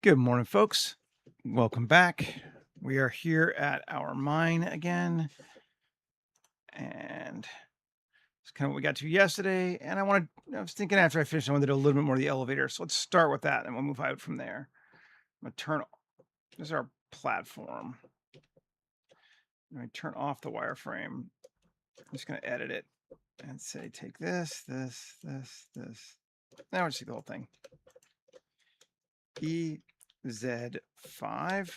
Good morning, folks. Welcome back. We are here at our mine again, and it's kind of what we got to yesterday. And I was thinking after I finished, I wanted to do a little bit more of the elevator. So let's start with that, and we'll move out from there. I'm gonna this is our platform. I'm gonna turn off the wireframe. I'm just gonna edit it and say, take this. Now we'll see the whole thing. EZ5.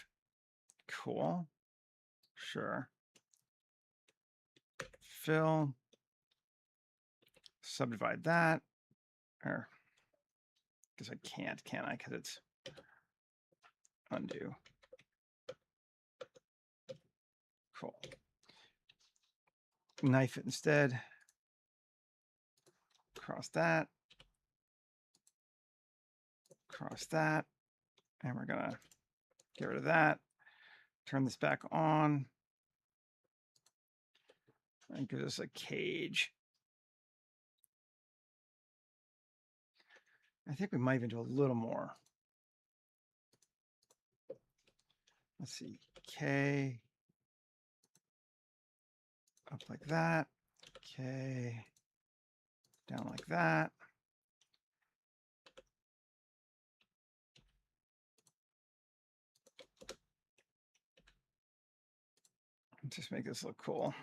Cool. Sure. Fill. Subdivide that. Or, because I can't, can I? Because it's undo. Cool. Knife it instead. Cross that. Cross that. And we're going to get rid of that. Turn this back on. And give us a cage. I think we might even do a little more. Let's see. K. Up like that. K. Down like that. Just make this look cool.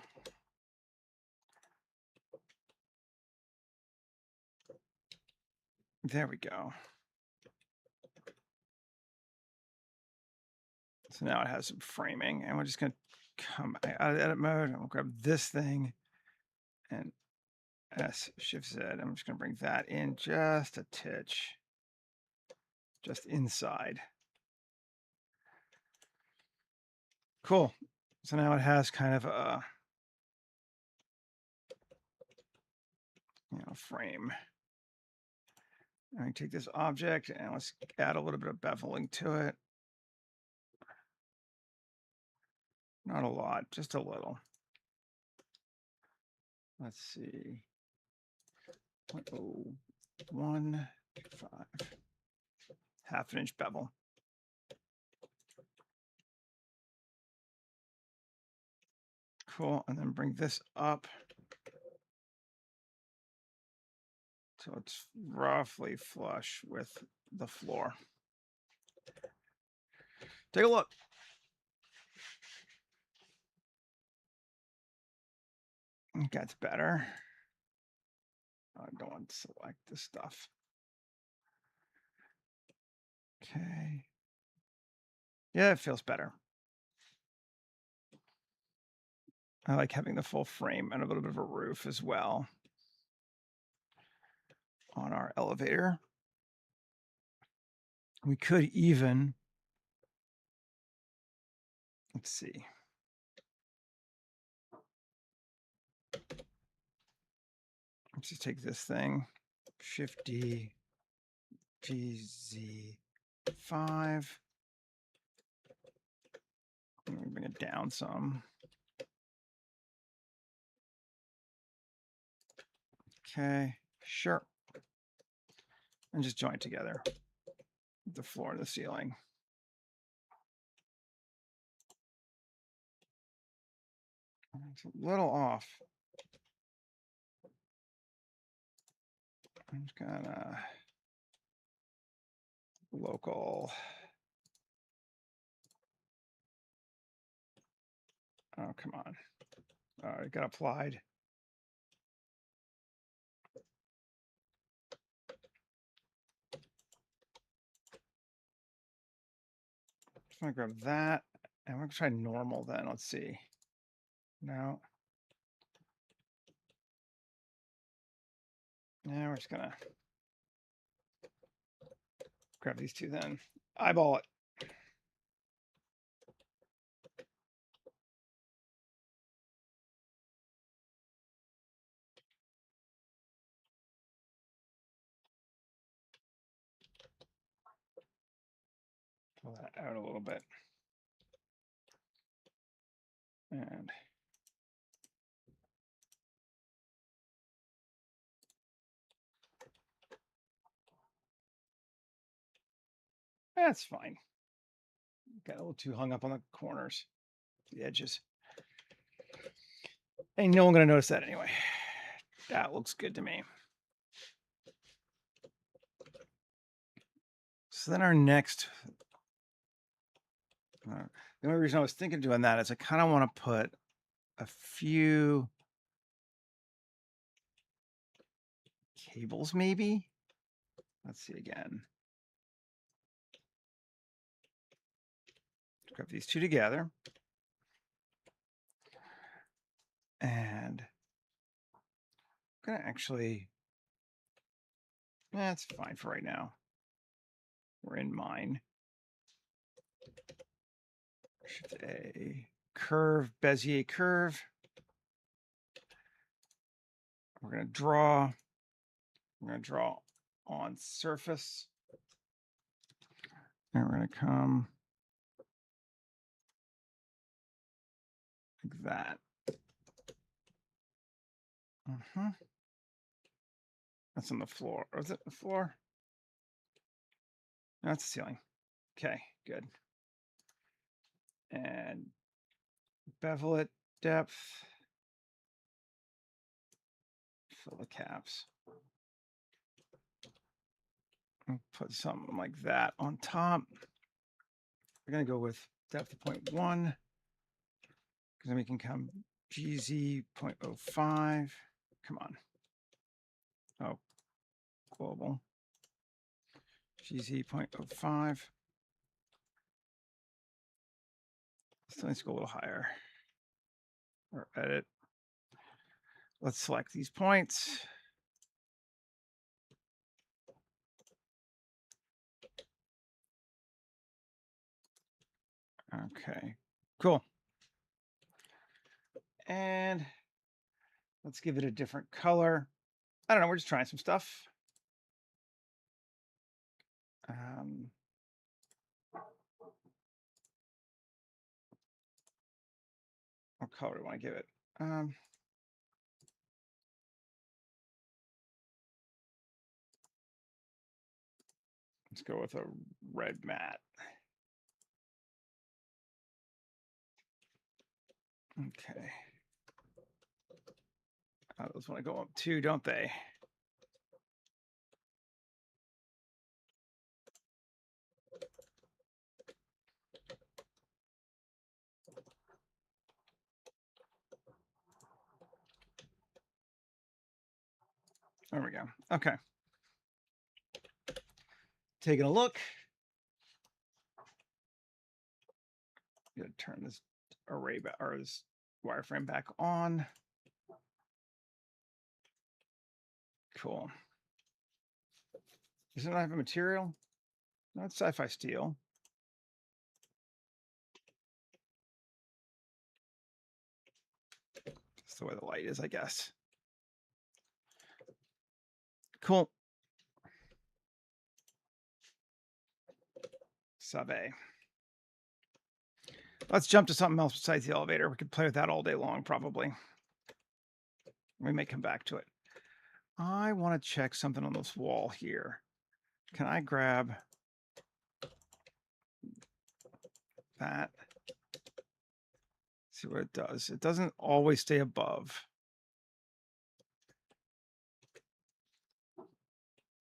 There we go. So now it has some framing, and we're just going to come out of edit mode. And we'll grab this thing and S Shift Z. I'm just going to bring that in just a titch, just inside. Cool. So now it has kind of a frame. I'm going to take this object and let's add a little bit of beveling to it. Not a lot, just a little. Let's see. 0.015. Half an inch bevel. Cool. And then bring this up so it's roughly flush with the floor. Take a look. That's better. I don't want to select this stuff. Okay. Yeah, it feels better. I like having the full frame and a little bit of a roof as well on our elevator. We could even, let's see. Let's just take this thing, Shift D, GZ5. Let me bring it down some. Okay, sure. And just join together the floor and the ceiling. It's a little off. I'm just gonna local. Oh, come on. All right, got applied. Just want to grab that, and we're gonna try normal then. Let's see. No. Yeah, we're just gonna grab these two then. Eyeball it. Pull that out a little bit. And That's fine. Got a little too hung up on the corners, the edges. Ain't no one gonna notice that anyway. That looks good to me. So then our next, the only reason I was thinking of doing that is I kind of want to put a few cables maybe. Let's see again. Grab these two together. And I'm gonna actually, that's fine for right now. We're in mine. Shift A, curve, Bezier curve. We're gonna draw. We're gonna draw on surface. And we're gonna come like that. That's on the floor. Or is it the floor? No, that's the ceiling. Okay, good. And bevel it, depth. Fill the caps. And put something like that on top. We're gonna go with depth of 0.1, because then we can come GZ 0.05. Come on. Oh, global. GZ 0.05. Still needs to go a little higher. Or edit. Let's select these points. Okay, cool. And let's give it a different color. I don't know, we're just trying some stuff. What color do I want to give it? Let's go with a red matte. Okay. Those want to go up too, don't they? There we go. Okay. Taking a look. I'm gonna turn this array back, or this wireframe back on. Cool. Does it not have a material? No, it's sci-fi steel. That's the way the light is, I guess. Cool. Sub A. Let's jump to something else besides the elevator. We could play with that all day long, probably. We may come back to it. I want to check something on this wall here. Can I grab that? See what it does. It doesn't always stay above.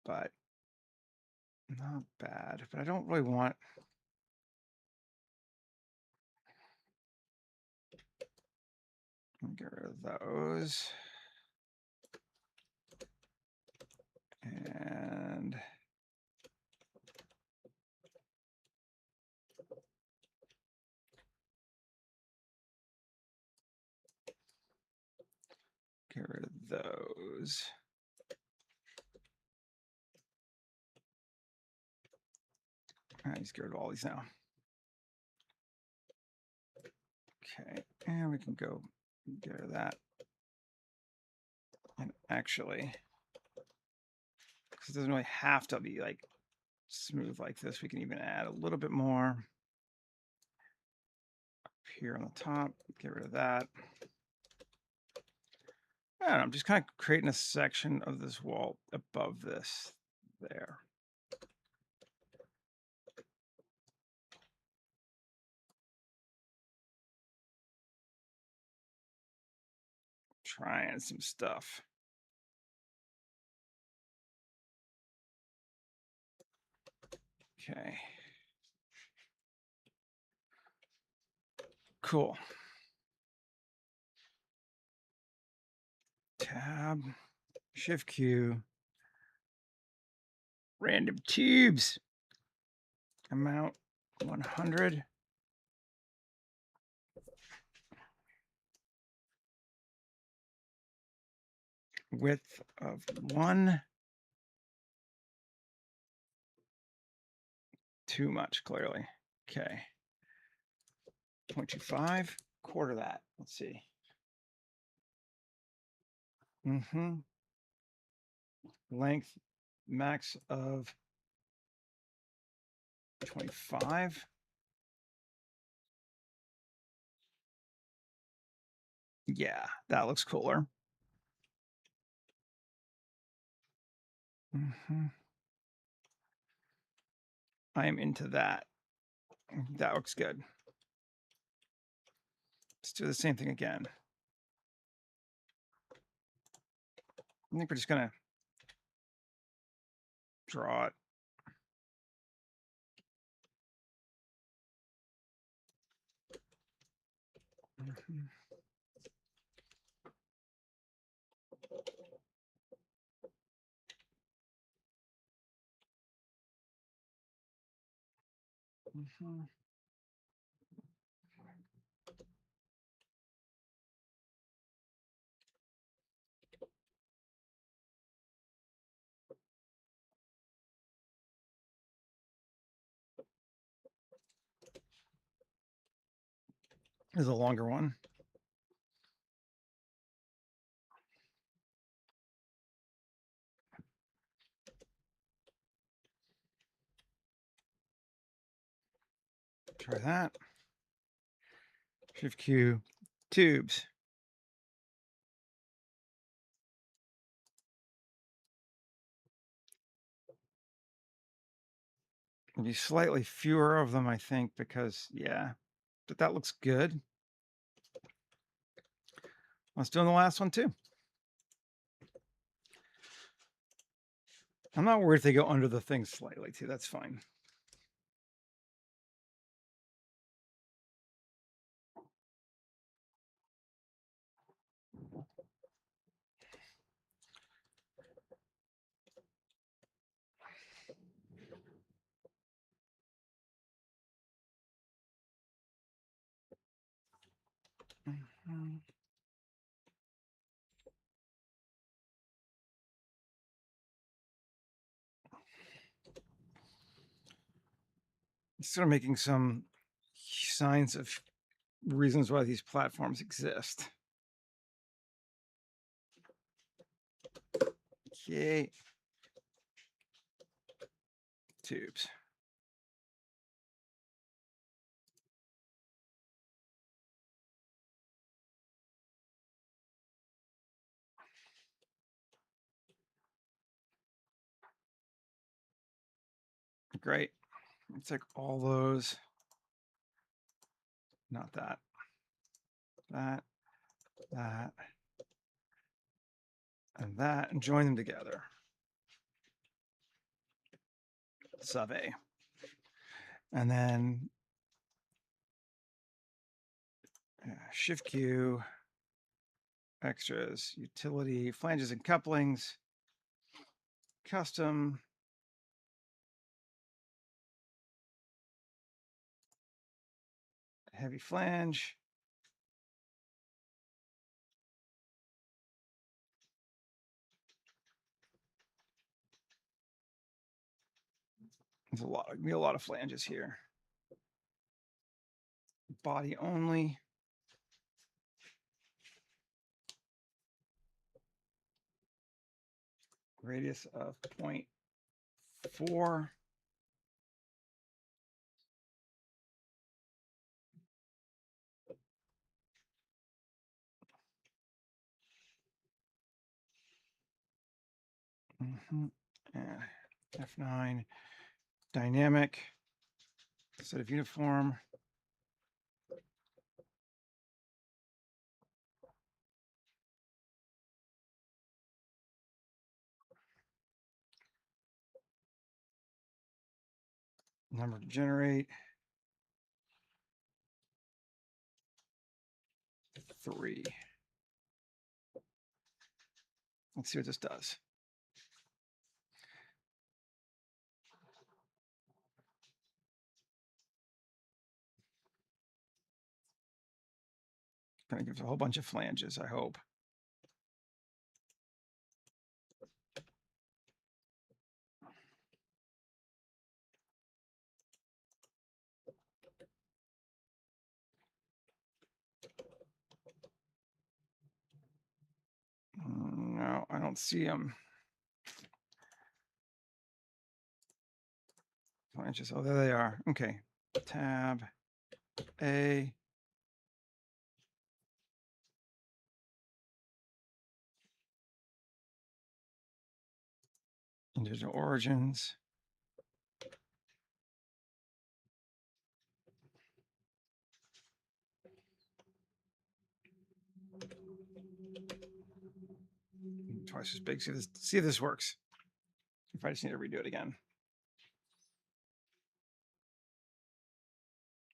But not bad. But I don't really want... Get rid of those. And get rid of those. All right, just get rid of all these now. Okay, and we can go get rid of that. And actually, because it doesn't really have to be like smooth like this, we can even add a little bit more up here on the top. Get rid of that. I don't know, I'm just kind of creating a section of this wall above this there. Trying some stuff. Okay. Cool. Tab, Shift Q, random tubes. Amount 100. Width of 1. Too much, clearly. Okay. 0.25, quarter that. Let's see. Length max of 25. Yeah, that looks cooler. I am into that. That looks good. Let's do the same thing again. I think we're just gonna draw it. This is a longer one. Try that. Shift Q, tubes. Maybe slightly fewer of them, I think, because, yeah, but that looks good. Let's do the last one too. I'm not worried if they go under the thing slightly too. That's fine. Sort of making some signs of reasons why these platforms exist. Okay. Tubes. Great. Let's take all those. Not that. That. That. And that. And join them together. Sub A. And then Shift Q. Extras. Utility. Flanges and couplings. Custom. Heavy flange. There's a lot of flanges here. Body only. Radius of 0.4. And F9. Dynamic. Set of uniform. Number to generate. 3. Let's see what this does. Kind of gives a whole bunch of flanges, I hope. No, I don't see them. Flanges. Oh, there they are. Okay. Tab A. Individual origins. Twice as big. See if this works. If I just need to redo it again.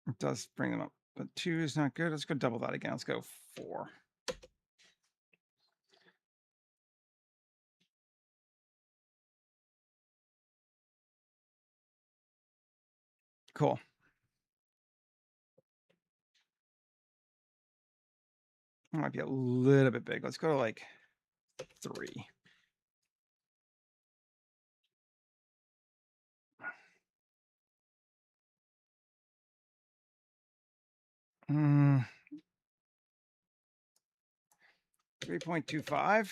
It does bring them up, but 2 is not good. Let's go double that again. Let's go 4. Cool. It might be a little bit big. Let's go to like 3. Mm, 3.25.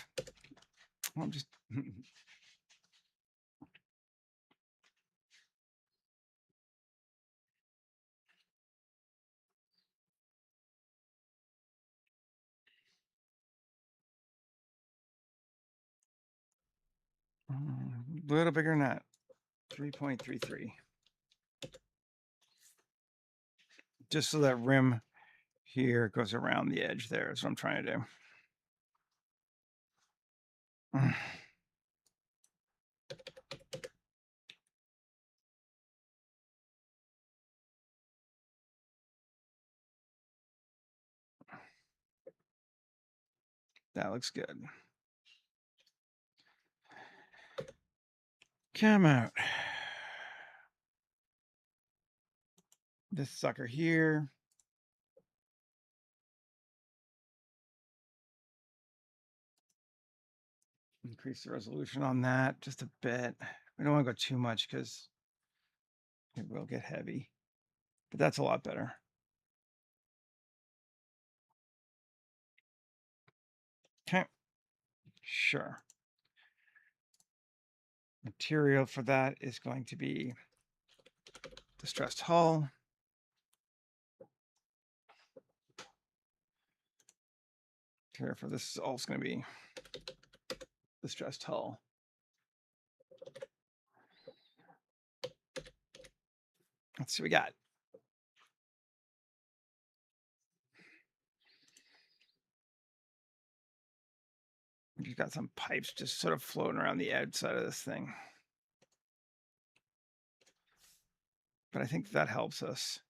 I'm just a little bigger than that. 3.33. Just so that rim here goes around the edge there is what I'm trying to do. That looks good. Come out. This sucker here. Increase the resolution on that just a bit. We don't want to go too much because it will get heavy, but that's a lot better. Okay, sure. Material for that is going to be distressed hull. Material for this is also going to be distressed hull. Let's see what we got. We've got some pipes just sort of floating around the outside of this thing. But I think that helps us.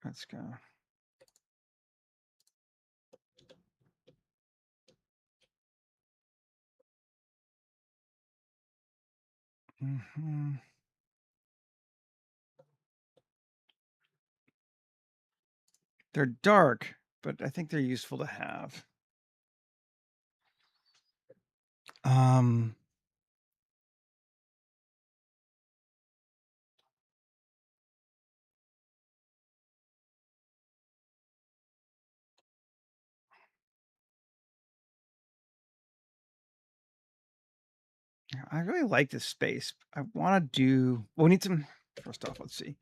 Let's go. They're dark, but I think they're useful to have. I really like this space. I want to do, well, we need some, first off, let's see.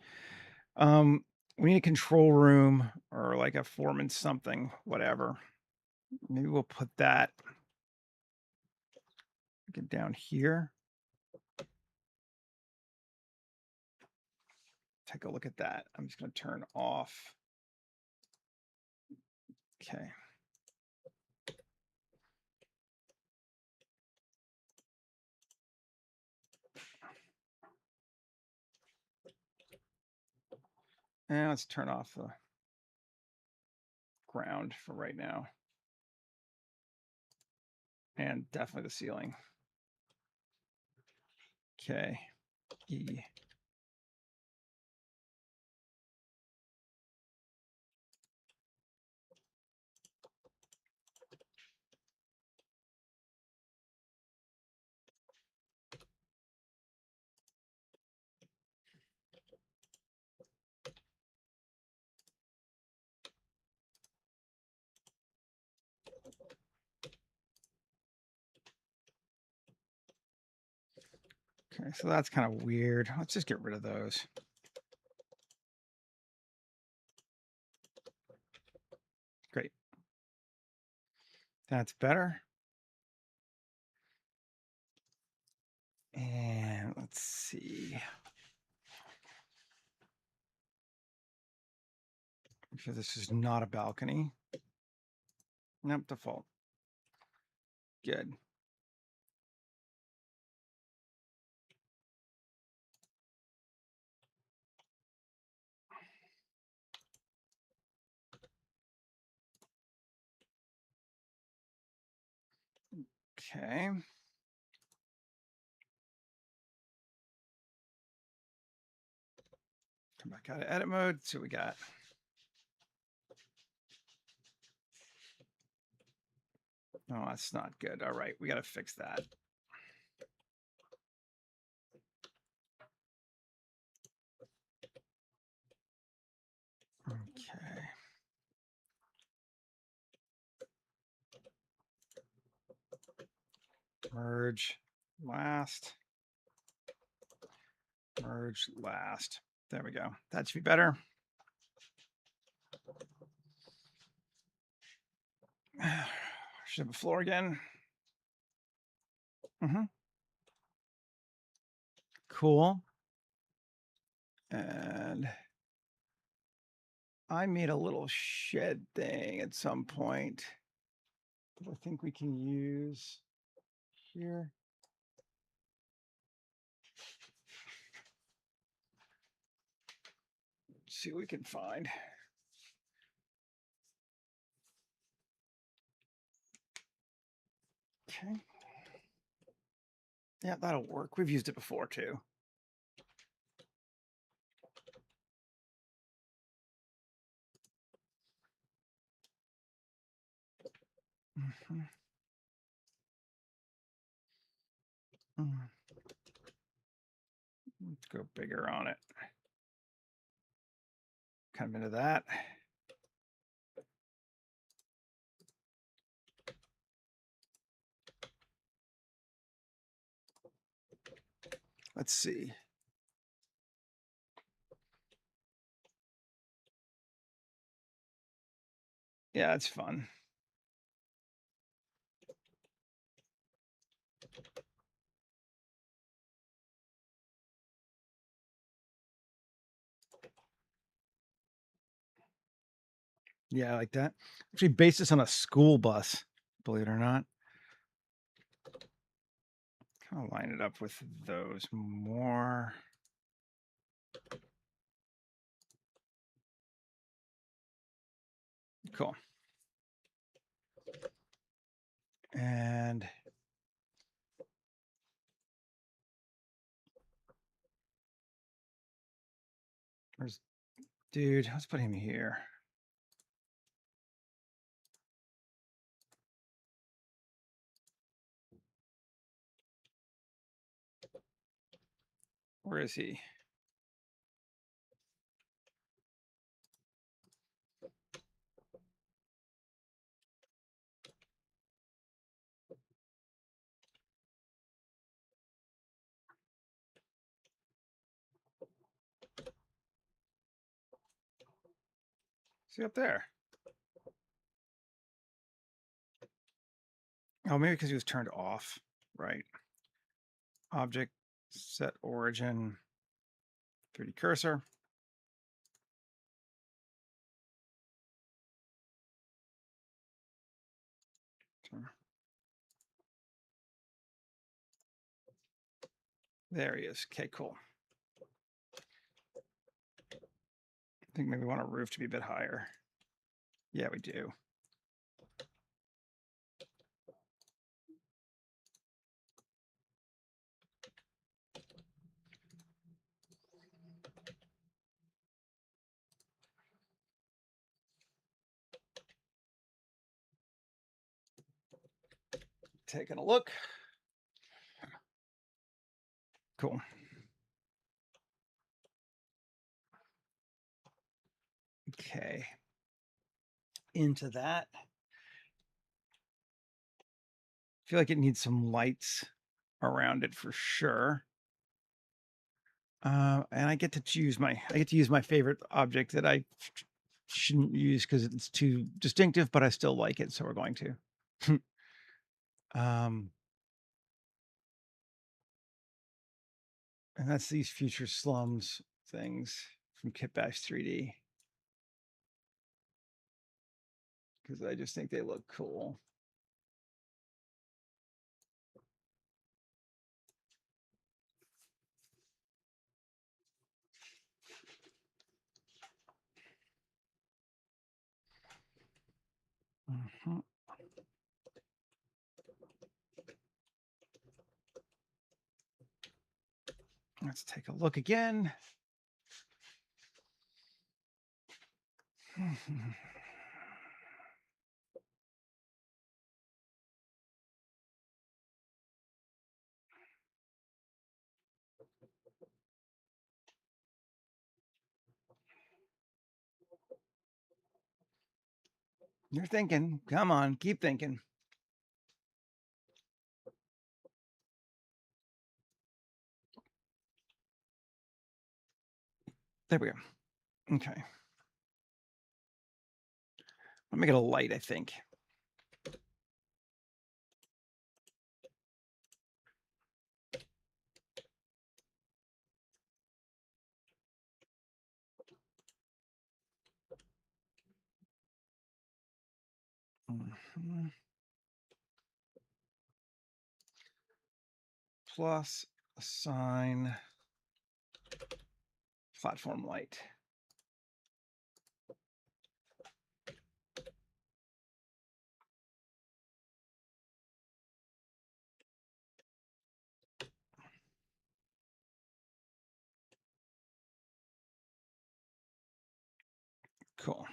We need a control room or like a foreman something, whatever. Maybe we'll put that, get down here. Take a look at that. I'm just going to turn off. Okay. And let's turn off the ground for right now. And definitely the ceiling. Okay. E. Okay, so that's kind of weird. Let's just get rid of those. Great. That's better. And let's see. So this is not a balcony. Nope, default. Good. Okay. Come back out of edit mode. See what we got. Oh, that's not good. All right, we got to fix that. Okay. Merge last. Merge last. There we go. That should be better. Should have a floor again. Cool. And I made a little shed thing at some point that I think we can use here. Let's see what we can find. Okay. Yeah, that'll work. We've used it before too. Let's go bigger on it. Kind of into that. Let's see. Yeah, it's fun. Yeah, I like that. Actually, based this on a school bus, believe it or not. Kind of line it up with those more. Cool. And where's dude? Let's put him here. Where is he? See up there? Oh, maybe because he was turned off, right? Object, set origin, 3D cursor. There he is. Okay, cool. think maybe we want our roof to be a bit higher. Yeah, we do. Taking a look. Cool. Okay. Into that. I feel like it needs some lights around it for sure. And I get to use my favorite object that I shouldn't use because it's too distinctive, but I still like it, so we're going to. um, and that's these future slums things from Kitbash 3D because I just think they look cool. Mhm. Let's take a look again. You're thinking. Come on, keep thinking. There we go. Okay. I'll make it a light, I think. Mhm. Plus assign platform light. Cool.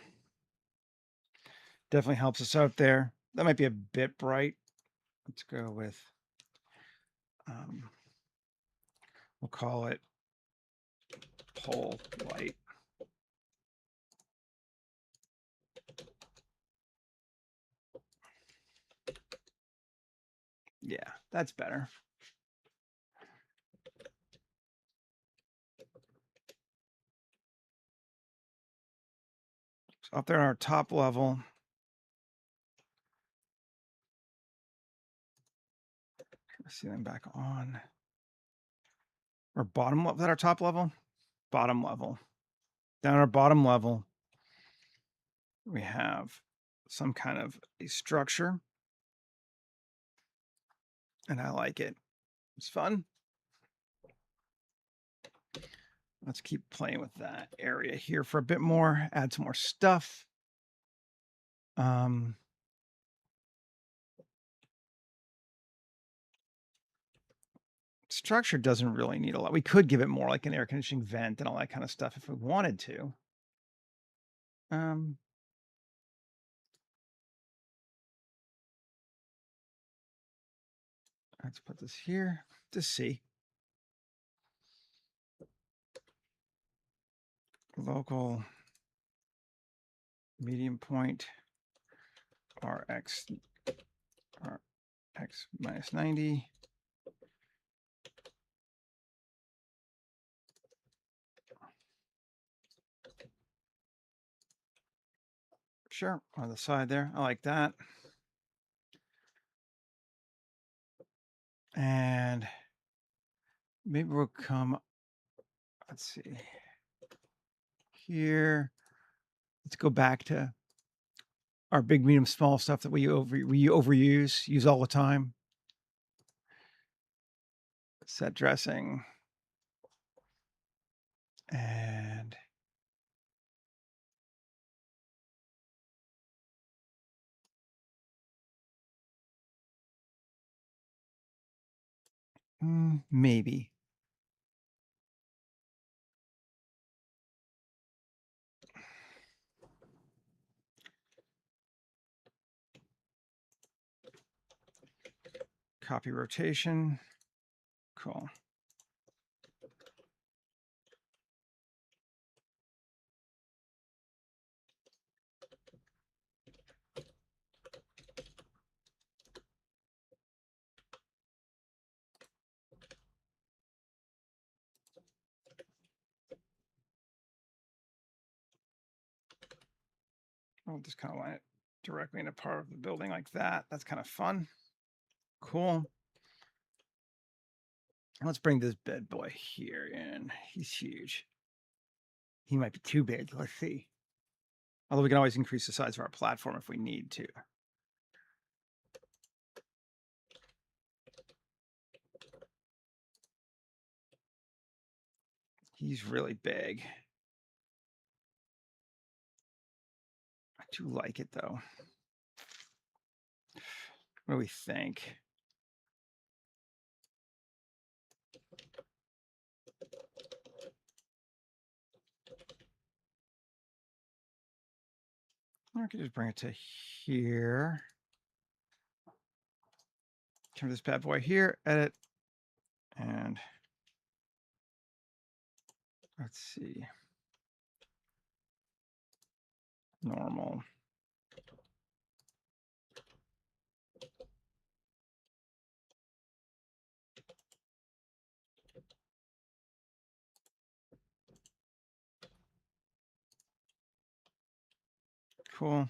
Definitely helps us out there. That might be a bit bright. Let's go with, we'll call it pole light. Yeah, that's better. So up there on our top level, ceiling back on. Or bottom level, is that our top level? Bottom level. Down our bottom level, we have some kind of a structure. And I like it. It's fun. Let's keep playing with that area here for a bit more, add some more stuff. Structure doesn't really need a lot. We could give it more like an air conditioning vent and all that kind of stuff if we wanted to. Let's put this here to see. Local medium point RX minus 90. Sure, on the side there. I like that. And maybe we'll come, let's see, here. Let's go back to our big, medium, small stuff that we overuse, use all the time. Set dressing. And Maybe. Copy rotation. Cool. I'll just kind of line it directly into part of the building like that. That's kind of fun. Cool. Let's bring this bad boy here in. He's huge. He might be too big. Let's see. Although we can always increase the size of our platform if we need to. He's really big. I do like it though. What do we think? I could just bring it to here. Turn this bad boy here, edit, and let's see. Normal. Cool.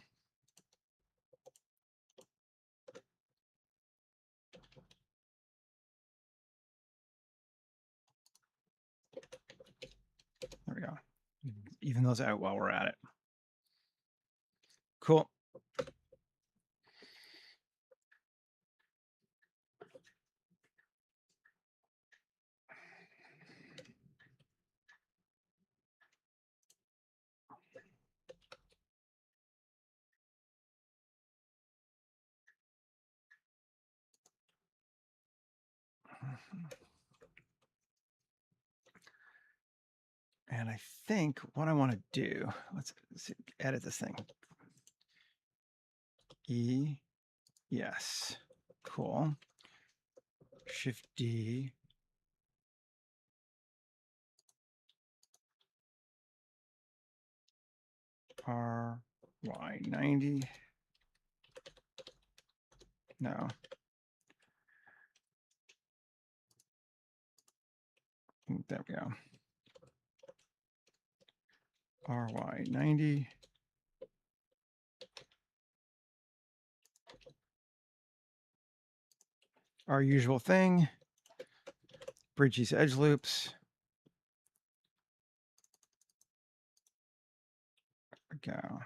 There we go. Even those out while we're at it. Cool. And I think what I want to do, let's edit this thing. E, yes, cool. Shift D. R, Y, 90. No. There we go. RY 90. Our usual thing. Bridge these edge loops. There we go.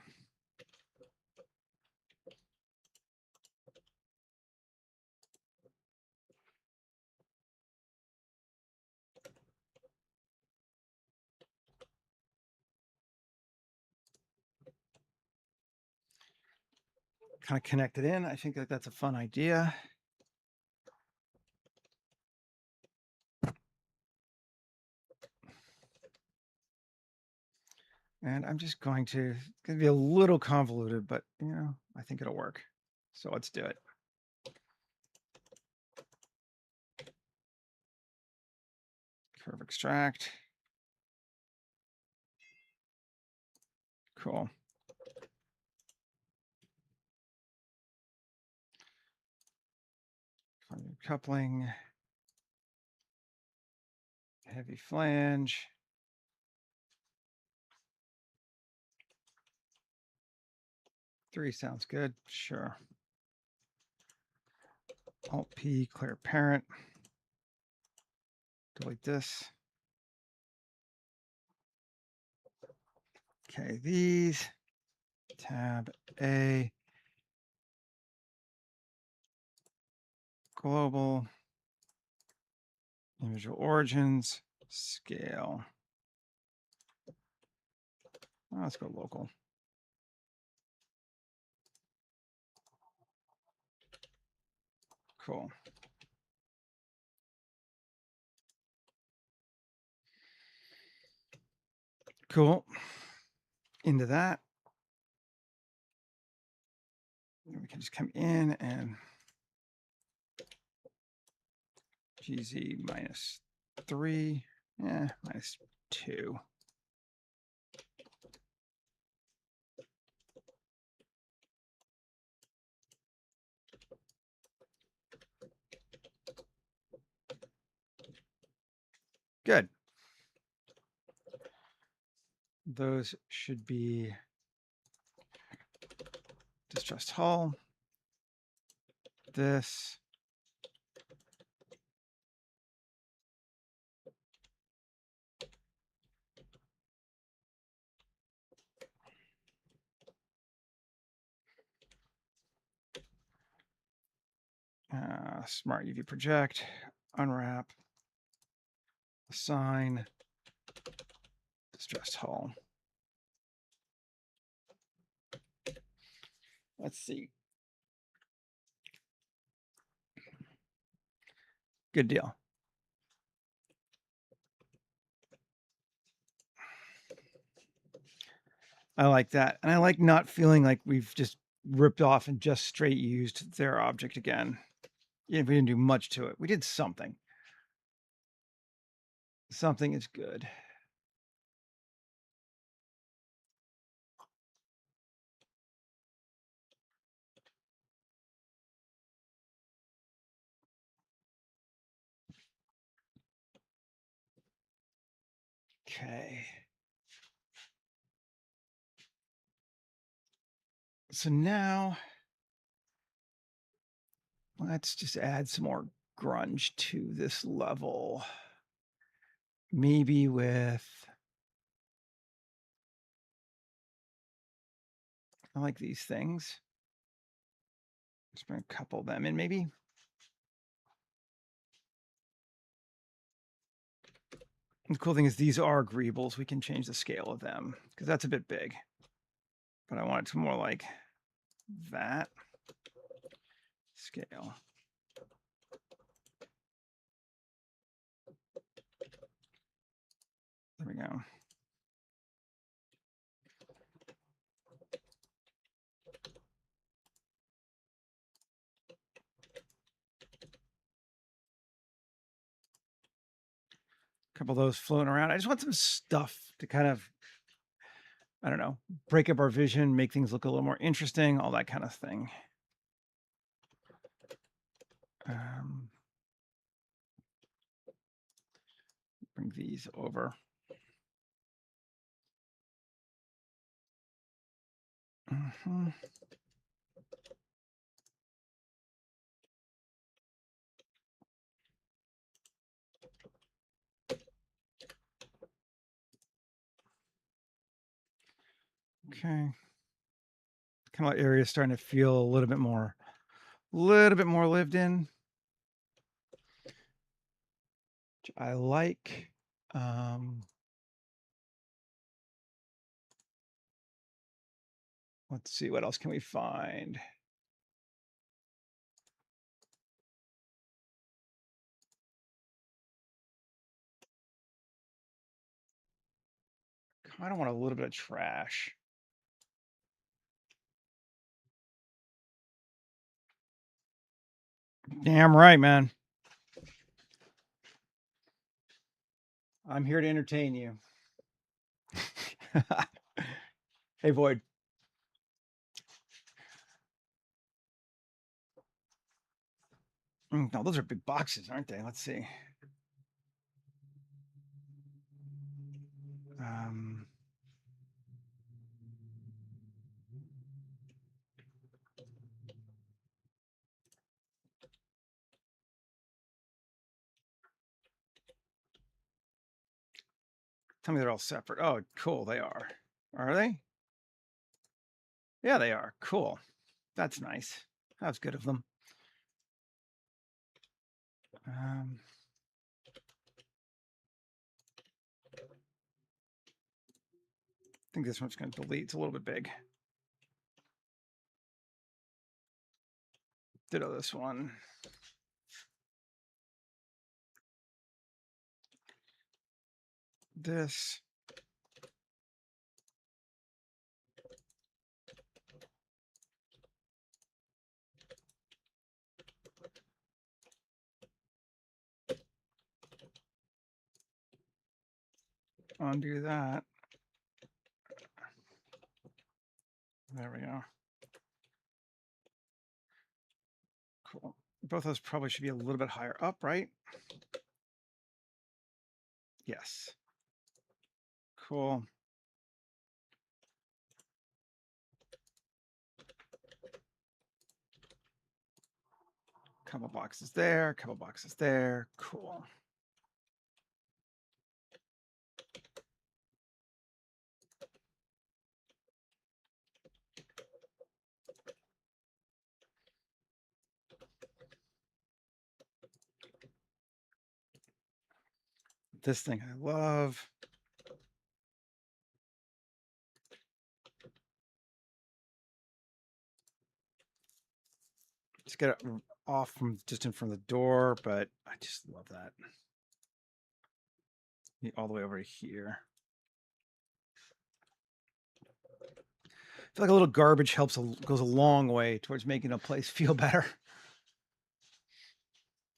Kind of connect it in. I think that that's a fun idea. And I'm just going to, it's going to be a little convoluted, but you know, I think it'll work. So let's do it. Curve extract. Cool. Coupling. Heavy flange. Three sounds good. Sure. Alt P, clear parent. Delete this. Okay, these. Tab A. Global. Individual origins. Scale. Oh, let's go local. Cool. Cool. Into that. And we can just come in and GZ -3, -2. Good. Those should be distressed hull. This. Smart UV project, unwrap, assign, distressed hull. Let's see. Good deal. I like that. And I like not feeling like we've just ripped off and just straight used their object again. Yeah, we didn't do much to it. We did something. Something is good. Okay. So now let's just add some more grunge to this level. Maybe with, I like these things. Let's bring a couple of them in maybe. And the cool thing is these are agreeables. We can change the scale of them because that's a bit big. But I want it to more like that scale. There we go. A couple of those floating around. I just want some stuff to kind of, I don't know, break up our vision, make things look a little more interesting, all that kind of thing. Bring these over. Okay. Kind of area starting to feel a little bit more lived in. Which I like. Let's see, what else can we find? Kind of want a little bit of trash. Damn right, man. I'm here to entertain you. Hey, Void. No, those are big boxes, aren't they? Let's see. Tell me they're all separate. Oh, cool. They are. Are they? Yeah, they are. Cool. That's nice. That's good of them. I think this one's going to delete. It's a little bit big. Ditto this one. This. undo that. There we go. Cool. Both of those probably should be a little bit higher up, right? Yes. Cool. Couple boxes there, couple boxes there. Cool. This thing I love. Let's get it off from distant from the door, but I just love that. All the way over here. I feel like a little garbage goes a long way towards making a place feel better.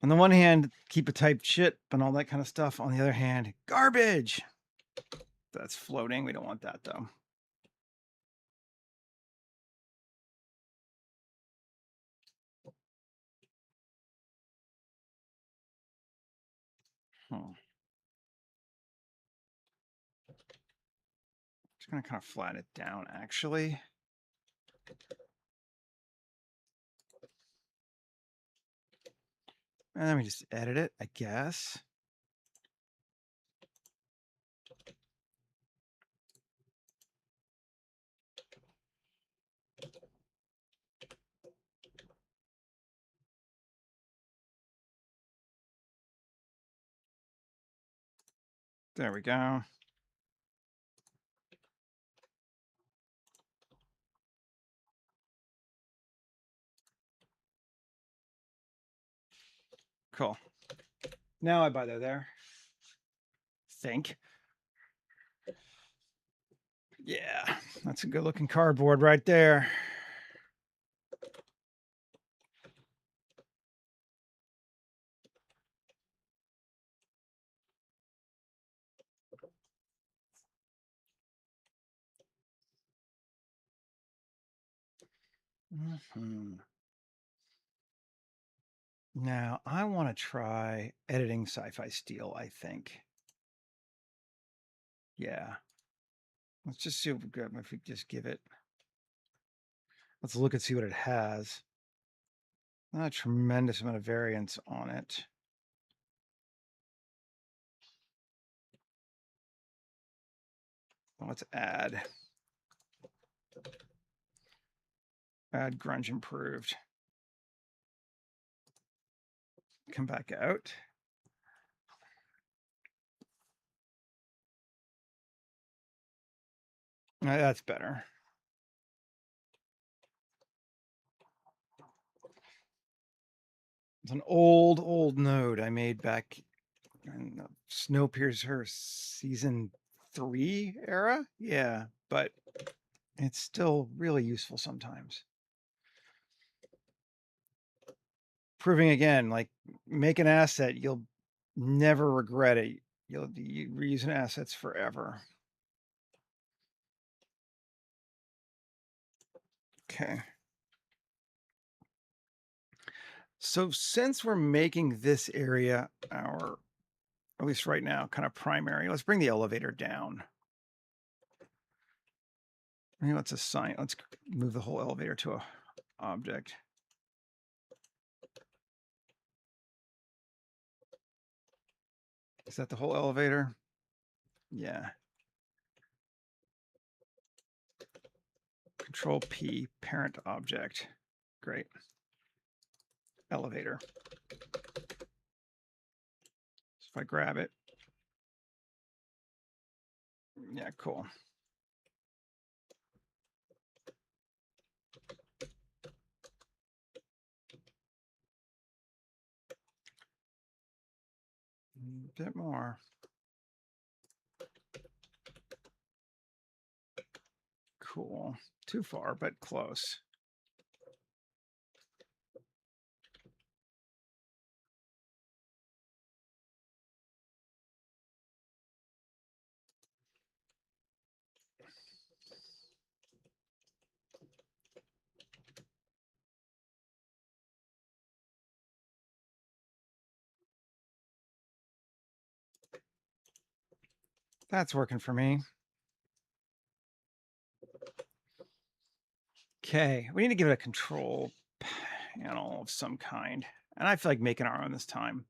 On the one hand, keep a tight shit and all that kind of stuff. On the other hand, garbage. That's floating. We don't want that though. Just gonna kind of flatten it down actually. And let me just edit it, I guess. There we go. Cool. Now I buy that there. Think. Yeah, that's a good looking cardboard right there. Now I want to try editing sci-fi steel, I think. Yeah. Let's just see if we just give it. Let's look and see what it has. Not a tremendous amount of variance on it. Let's add grunge improved. Come back out. That's better. It's an old node I made back in Snowpiercer season 3 era. Yeah, but it's still really useful sometimes. Proving again, like make an asset, you'll never regret it. You'll reuse assets forever. Okay. So since we're making this area our, at least right now, kind of primary, let's bring the elevator down. Maybe let's move the whole elevator to a object. Is that the whole elevator? Yeah. Control P, parent object. Great. Elevator. So if I grab it. Yeah, cool. A bit more. Cool. Too far, but close. That's working for me. Okay, we need to give it a control panel of some kind. And I feel like making our own this time.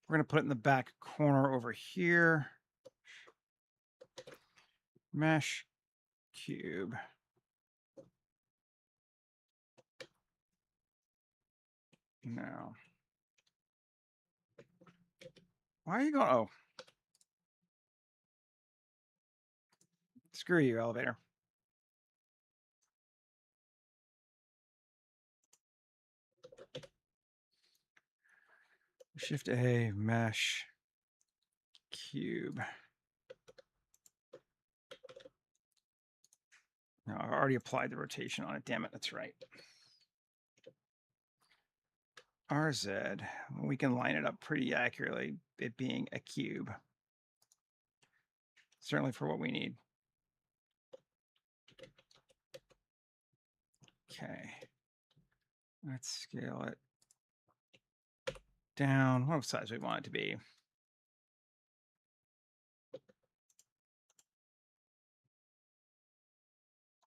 We're going to put it in the back corner over here. Mesh cube. Now, why are you going? Oh, screw you, elevator. Shift A, mesh cube. No, I've already applied the rotation on it. Damn it, that's right. RZ, we can line it up pretty accurately, it being a cube. Certainly for what we need. Okay. Let's scale it down. What size we want it to be?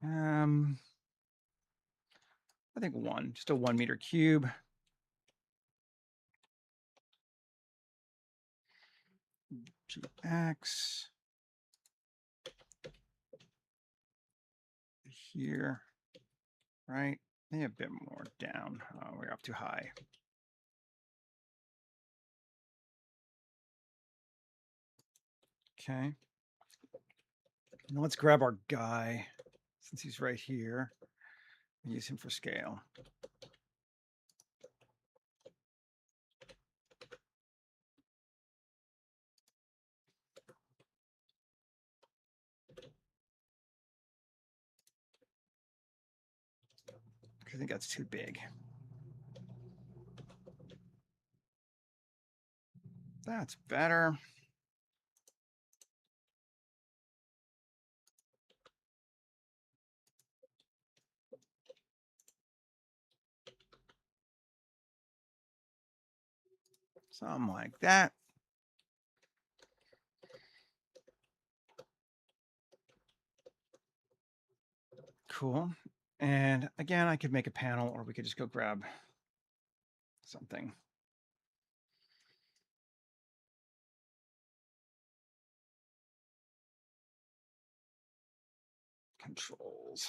I think just a 1 meter cube. GX. Here, right? Maybe a bit more down. Oh, we're up too high. Okay. Now let's grab our guy, since he's right here, and use him for scale. I think that's too big. That's better. Something like that. Cool. And again, I could make a panel, or we could just go grab something. Controls.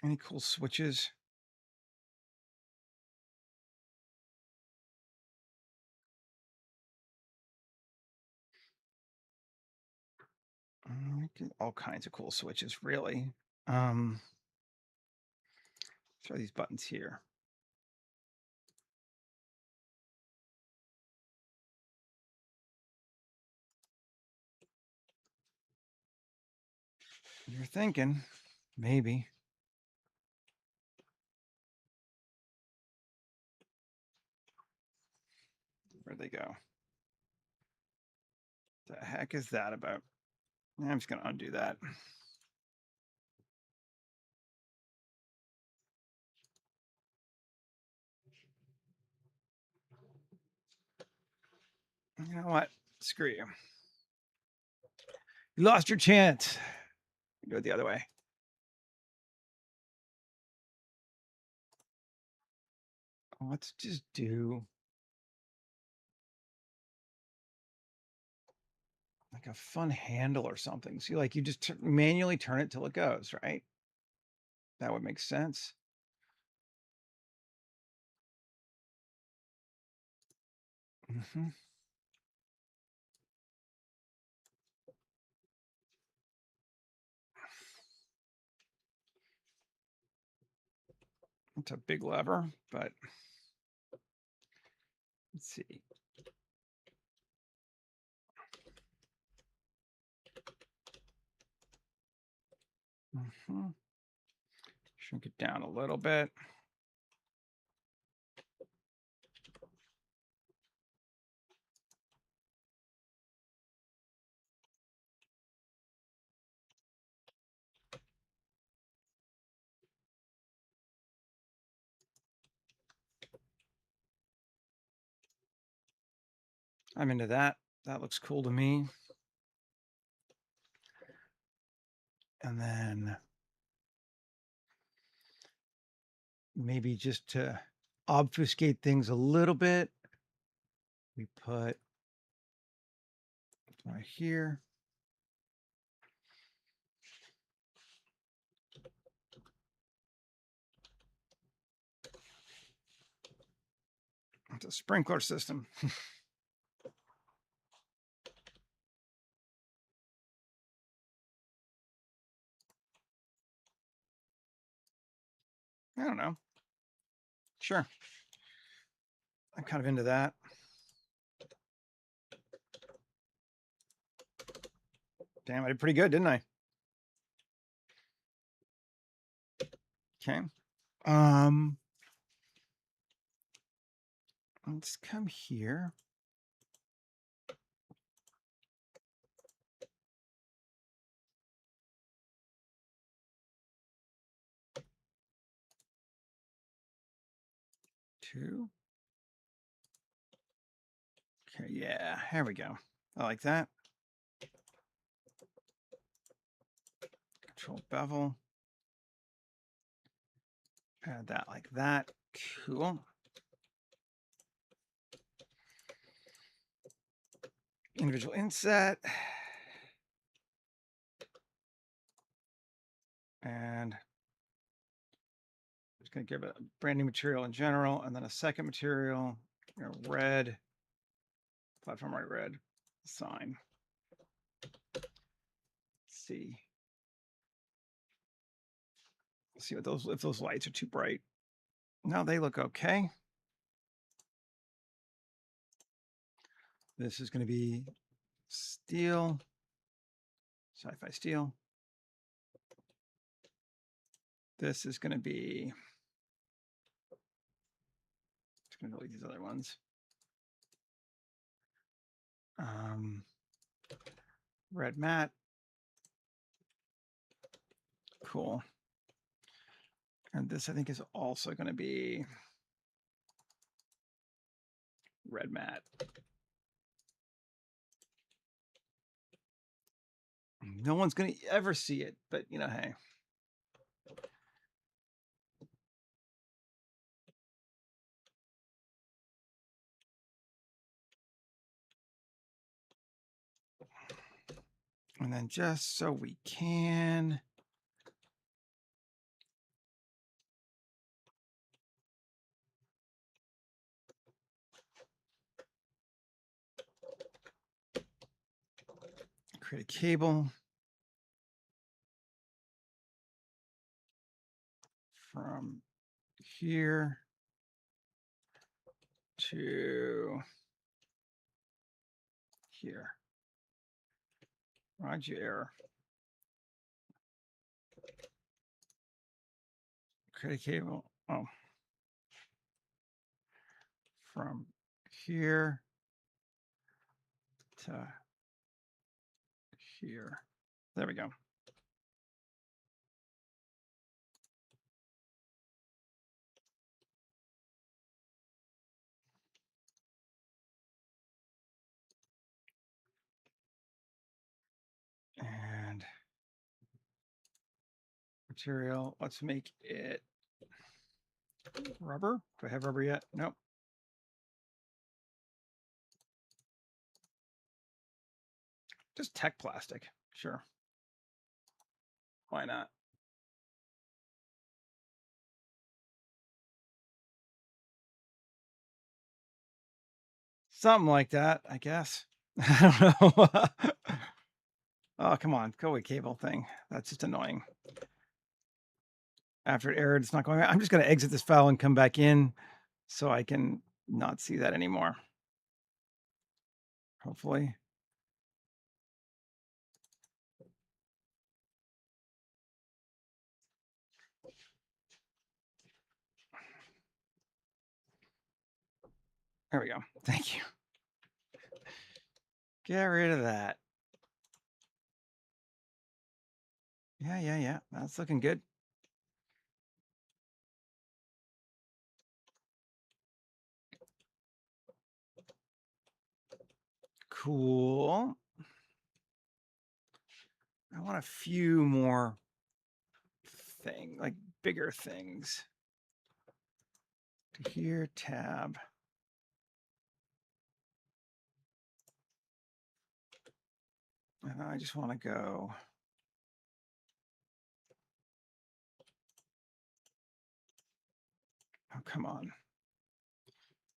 Any cool switches? All kinds of cool switches, really. Try these buttons here. You're thinking, maybe. Where'd they go? The heck is that about? I'm just going to undo that. You know what? Screw you. You lost your chance. Go the other way. Let's just do like a fun handle or something. See, like you just manually turn it till it goes, right? That would make sense. Mm-hmm. It's a big lever, but let's see. Mm-hmm. Shrink it down a little bit. I'm into that. That looks cool to me. And then maybe just to obfuscate things a little bit, we put right here. It's a sprinkler system. I don't know. Sure. I'm kind of into that. Damn, I did pretty good, didn't I? Okay. Let's come here. Two. Okay, yeah, here we go. I like that. Control bevel. Add that like that. Cool. Individual inset. And just going to give it a brand new material in general, and then a second material, red, platform right red, sign. Let's see. Let's see what those, if those lights are too bright. No, they look okay. This is going to be steel, sci-fi steel. This is going to be, it's going to delete these other ones. Red matte. Cool. And this, I think, is also going to be red matte. No one's going to ever see it, but you know, hey. And then just so we can create a cable from here to here. Roger. Create a cable. Oh. From here to here. There we go. And material, let's make it rubber. Do I have rubber yet? Nope. Just tech plastic. Sure. Why not? Something like that, I guess. I don't know. Oh, come on. Go away, cable thing. That's just annoying. After it errored, it's not going. I'm just going to exit this file and come back in so I can not see that anymore. Hopefully. There we go. Thank you. Get rid of that. Yeah. That's looking good. Cool. I want a few more like bigger things. To here, tab. And I just want to go. Oh, come on.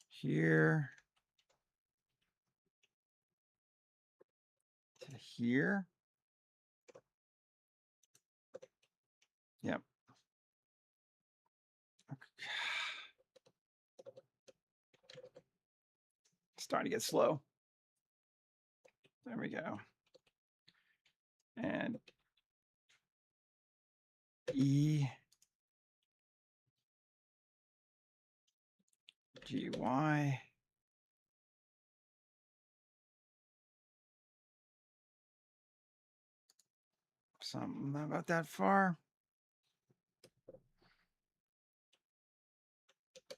Here. To here. Yep. Okay. Starting to get slow. There we go. And E G Y. Something about that far.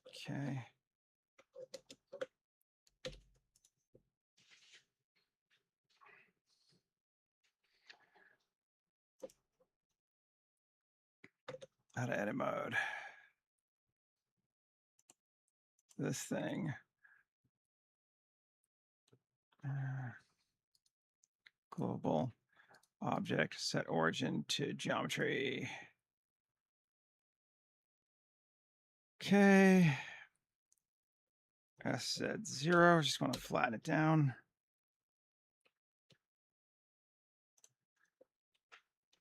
Okay. Out of edit mode. This thing. Global object, set origin to geometry. Okay. S at 0. Just want to flatten it down.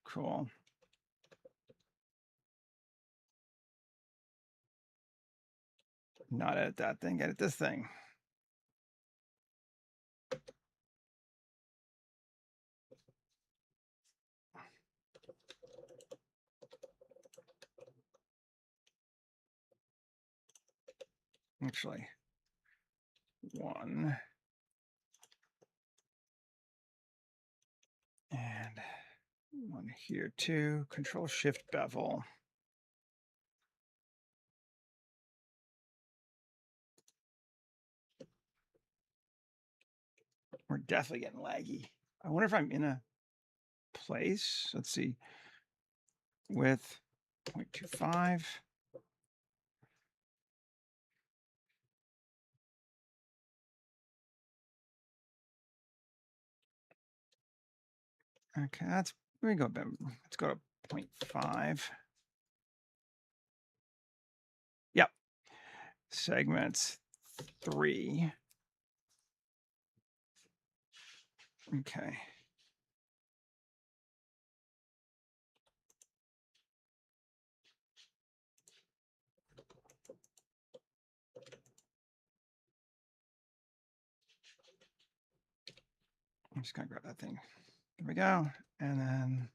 Cool. Not edit that thing, edit this thing. Actually, 1. And 1 here too. Control Shift bevel. We're definitely getting laggy. I wonder if I'm in a place. Let's see. Width 0.25. Okay, let's go. Let's go to 0.5. Yep. Segments 3. Okay. I'm just gonna grab that thing. There we go. And then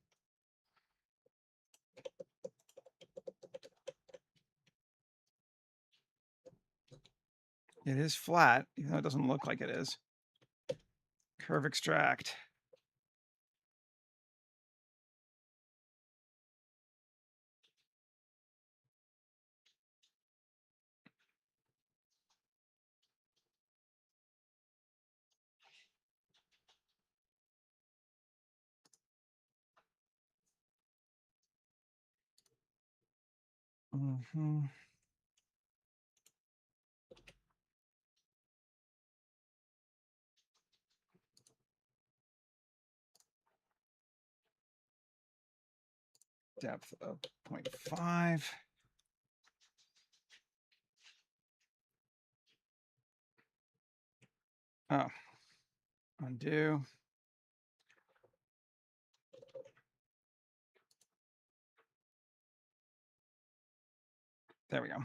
it is flat, even though it doesn't look like it is. Curve extract. Mm-hmm. Depth of 0.5. Oh, undo. There we go.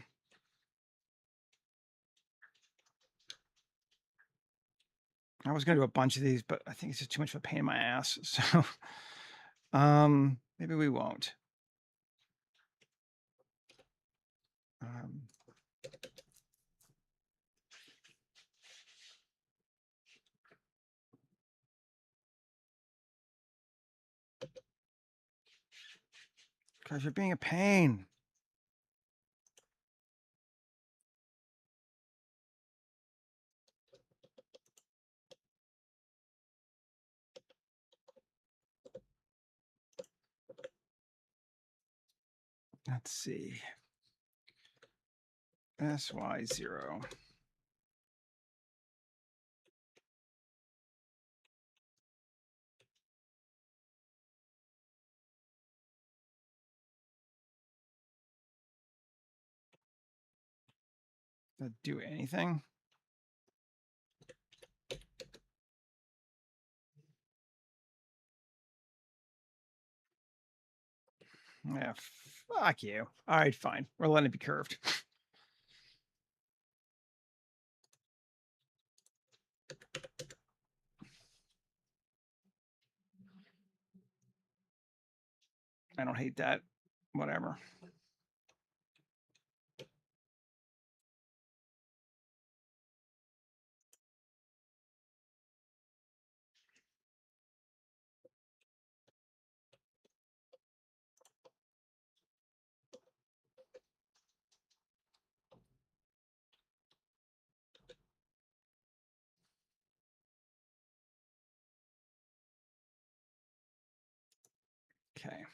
I was going to do a bunch of these, but I think it's just too much of a pain in my ass. So maybe we won't. Because you're being a pain. Let's see. SY0. Does that do anything? Yeah, fuck you. All right, fine. We're letting it be curved. I don't hate that. Whatever. Okay.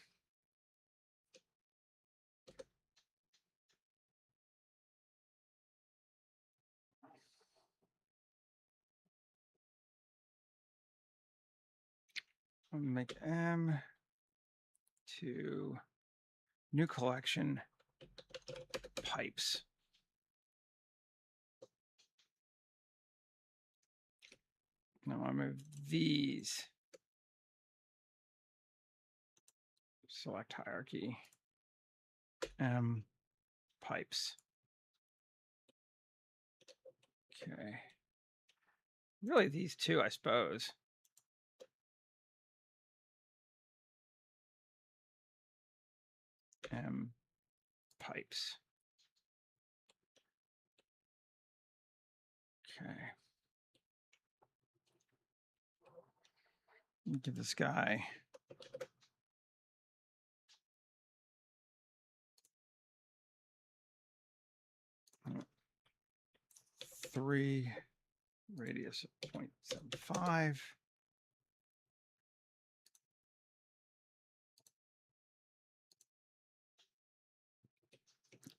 I'm gonna make M to new collection pipes. Now I move these. Select hierarchy. M pipes. Okay. Really, these two, I suppose. M pipes. Okay. Give this guy three, radius of 0.75.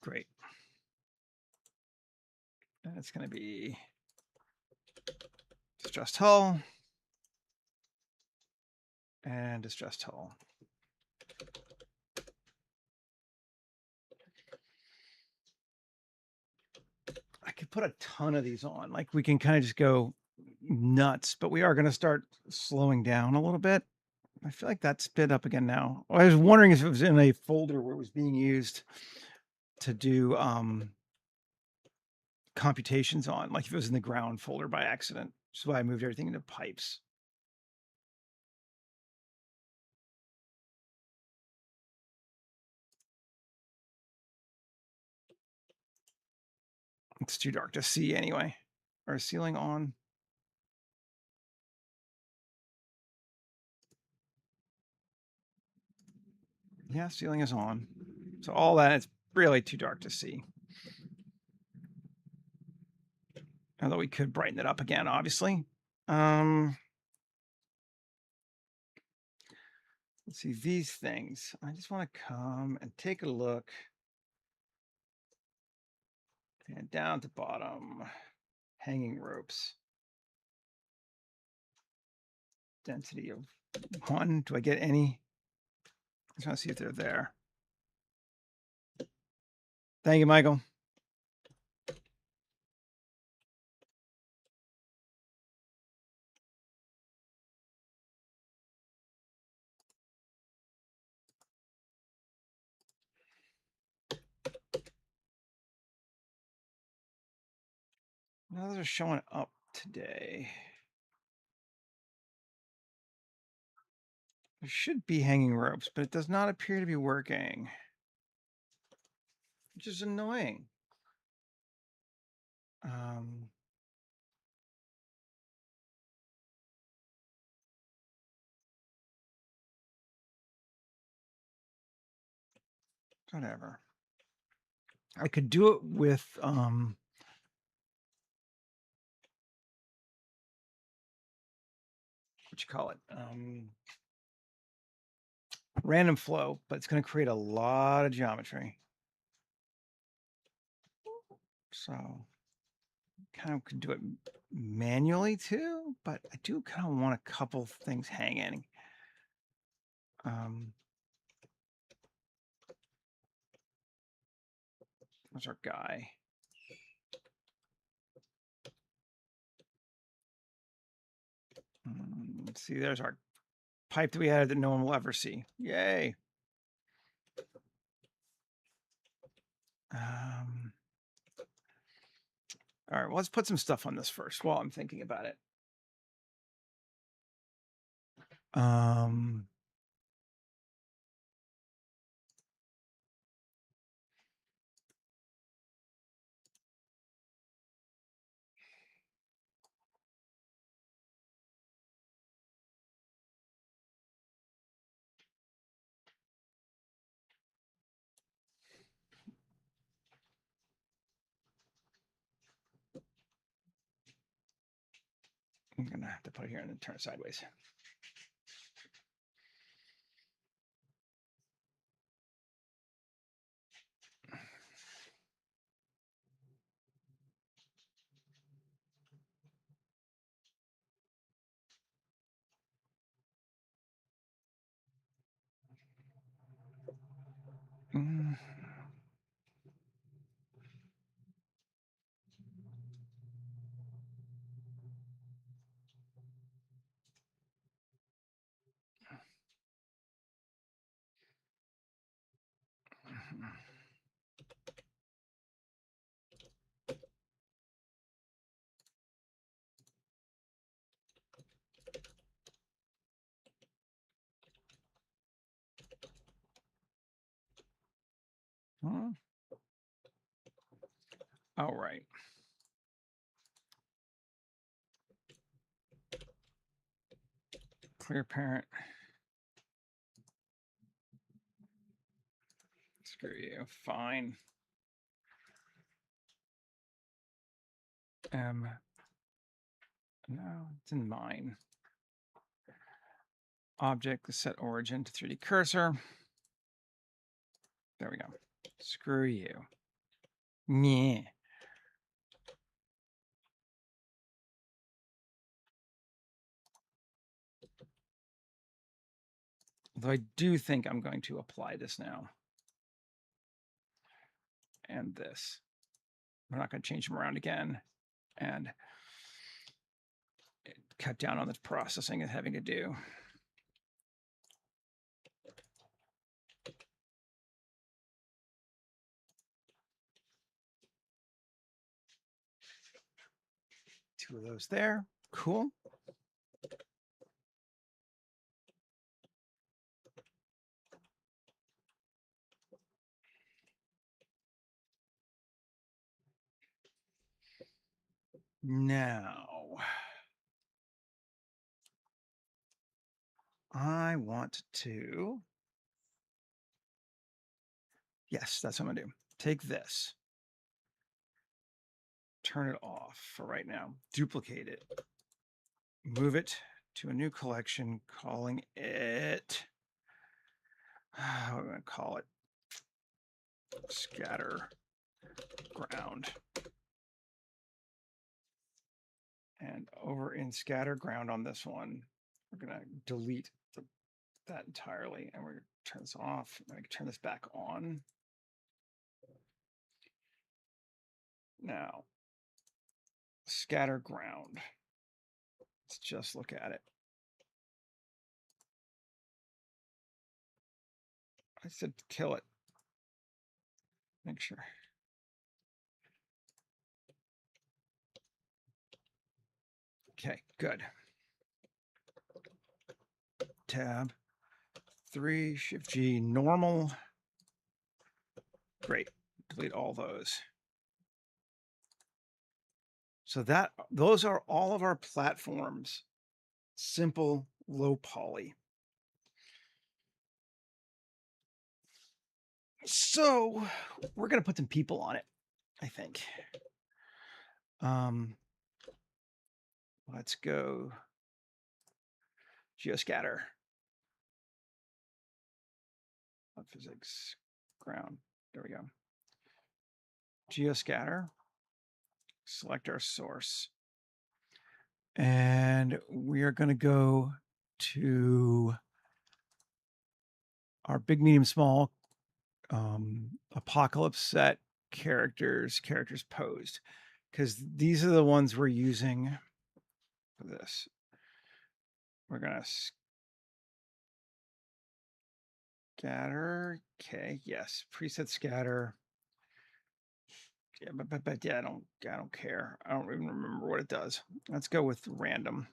Great. And it's going to be distressed hull and distressed hull. I could put a ton of these on. Like we can kind of just go nuts, but we are going to start slowing down a little bit. I feel like that's sped up again now. I was wondering if it was in a folder where it was being used to do computations on, like if it was in the ground folder by accident. Which is why I moved everything into pipes. It's too dark to see anyway. Our ceiling on. Yeah, ceiling is on. So all that is really too dark to see. Although we could brighten it up again, obviously. Let's see these things. I just want to come and take a look. And down to bottom, hanging ropes. Density of 1. Do I get any? I just want to see if they're there. Thank you, Michael. Now those are showing up today. There should be hanging ropes, but it does not appear to be working, which is annoying. Whatever. I could do it with what you call it? random flow, but it's going to create a lot of geometry. So kind of could do it manually too, but I do kind of want a couple things hanging. There's our guy. Let's see, there's our pipe that we added that no one will ever see. Yay. All right, well, let's put some stuff on this first while I'm thinking about it. I'm gonna have to put it here and then turn it sideways. All right. Clear parent. Screw you. Fine. No, it's in mine. Object, set origin to 3D cursor. There we go. Screw you. Yeah. Although I do think I'm going to apply this now. And this. We're not going to change them around again. And cut down on the processing and having to do. Two of those there. Cool. Now, I want to, yes, that's what I'm gonna do. Take this, turn it off for right now, duplicate it, move it to a new collection, calling it, what am I gonna call it? Scatter ground. And over in scatter ground on this one, we're gonna delete that entirely, and we're gonna turn this off. I can turn this back on. Now, scatter ground. Let's just look at it. I said kill it. Make sure. Okay, good. Tab 3, Shift G, normal. Great. Delete all those. So those are all of our platforms. Simple, low poly. So we're gonna put some people on it, I think. Let's go geoscatter. physics, ground. There we go. Geoscatter. Select our source. And we are going to go to our big, medium, small apocalypse set characters posed, because these are the ones we're using for this. We're going to scatter. Okay, yes, preset scatter. Yeah, but yeah, I don't care. I don't even remember what it does. Let's go with random.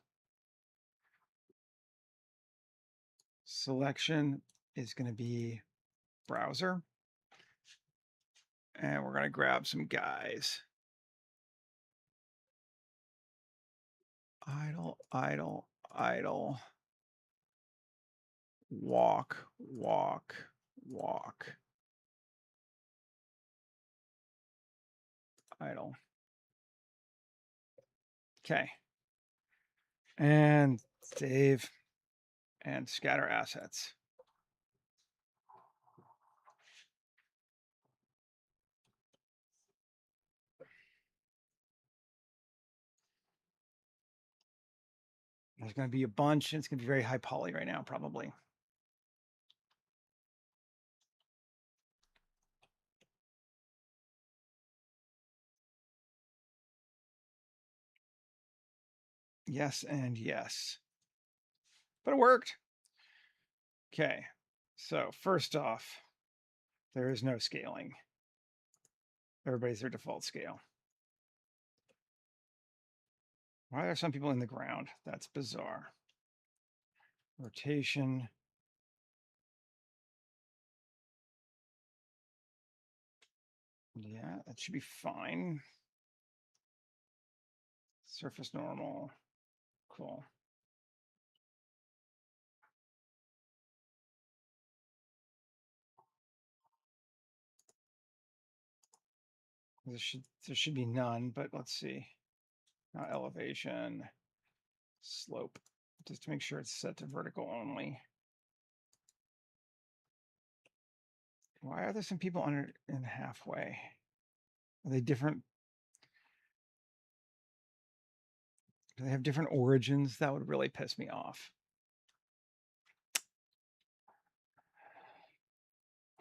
Selection is going to be browser. And we're going to grab some guys. Idle, idle, idle. Walk, walk, walk. Idle. Okay. And save and scatter assets. There's going to be a bunch, and it's going to be very high poly right now, probably. Yes and yes. But it worked. Okay. So first off, there is no scaling. Everybody's their default scale. Why are some people in the ground? That's bizarre. Rotation. Yeah, that should be fine. Surface normal. Cool. There should be none, but let's see. Not elevation, slope, just to make sure it's set to vertical only. Why are there some people under in halfway? Are they different? Do they have different origins? That would really piss me off.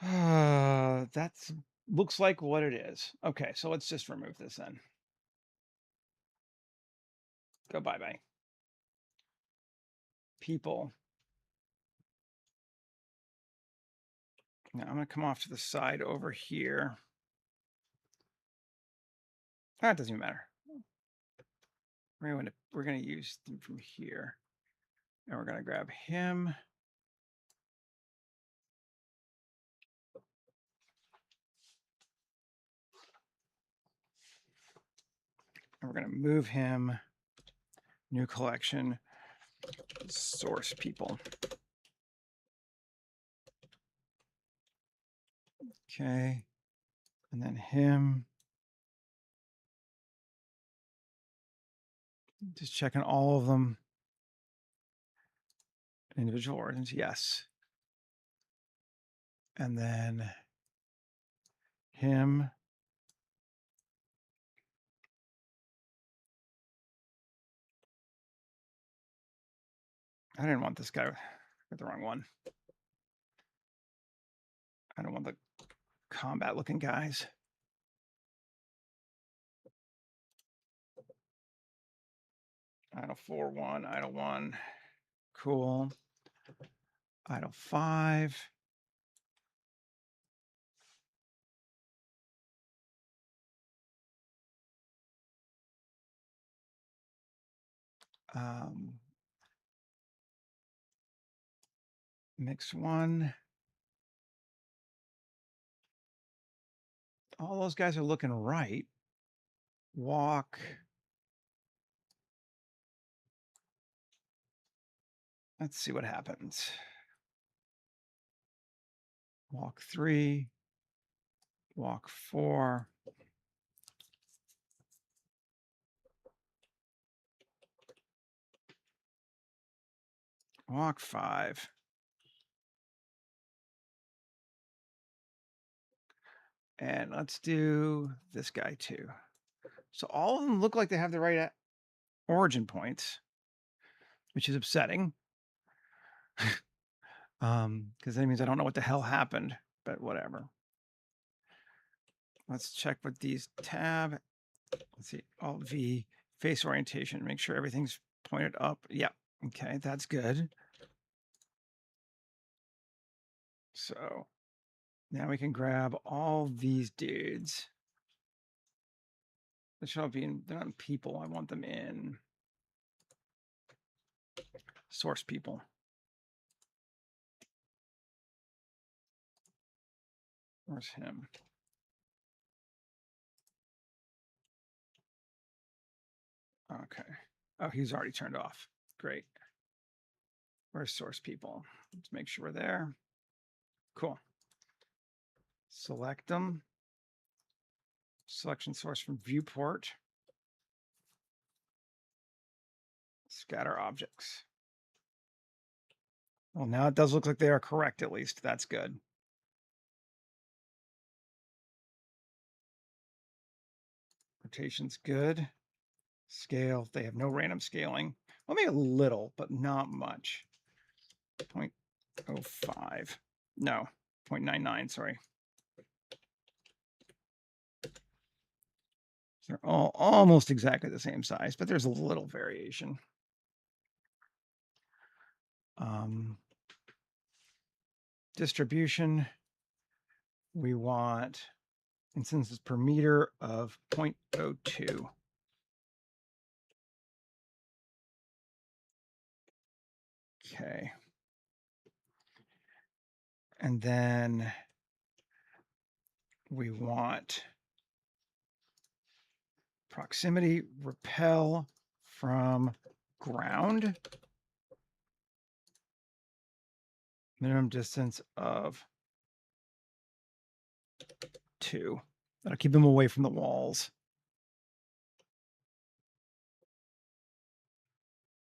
That's looks like what it is. Okay, so let's just remove this then. Go bye-bye. People. Now I'm going to come off to the side over here. That doesn't even matter. We're going to use them from here. And we're going to grab him. And we're going to move him. New collection. Source people. Okay. And then him. Just checking all of them. Individual origins, yes. And then him. I didn't want this guy. Got the wrong one. I don't want the combat looking guys. Idle 4-1, idle 1. Cool. Idle 5. Mix 1. All those guys are looking right. Walk. Let's see what happens. Walk 3. Walk 4. Walk 5. And let's do this guy too. So all of them look like they have the right origin points, which is upsetting. Because that means I don't know what the hell happened, but whatever. Let's check with these tab. Let's see, Alt V, face orientation, make sure everything's pointed up. Yep. Okay, that's good. So now we can grab all these dudes. They should all be in, they're not in people. I want them in source people. Where's him? Okay. Oh, he's already turned off. Great. Where's source people? Let's make sure we're there. Cool. Select them. Selection source from viewport. Scatter objects. Well, now it does look like they are correct, at least. That's good. Rotation's good. Scale, they have no random scaling. Well, maybe a little, but not much. 0.05. No, 0.99, sorry. They're all almost exactly the same size, but there's a little variation. Distribution, we want instances per meter of 0.02. Okay. And then we want proximity repel from ground. Minimum distance of 2. That'll keep them away from the walls.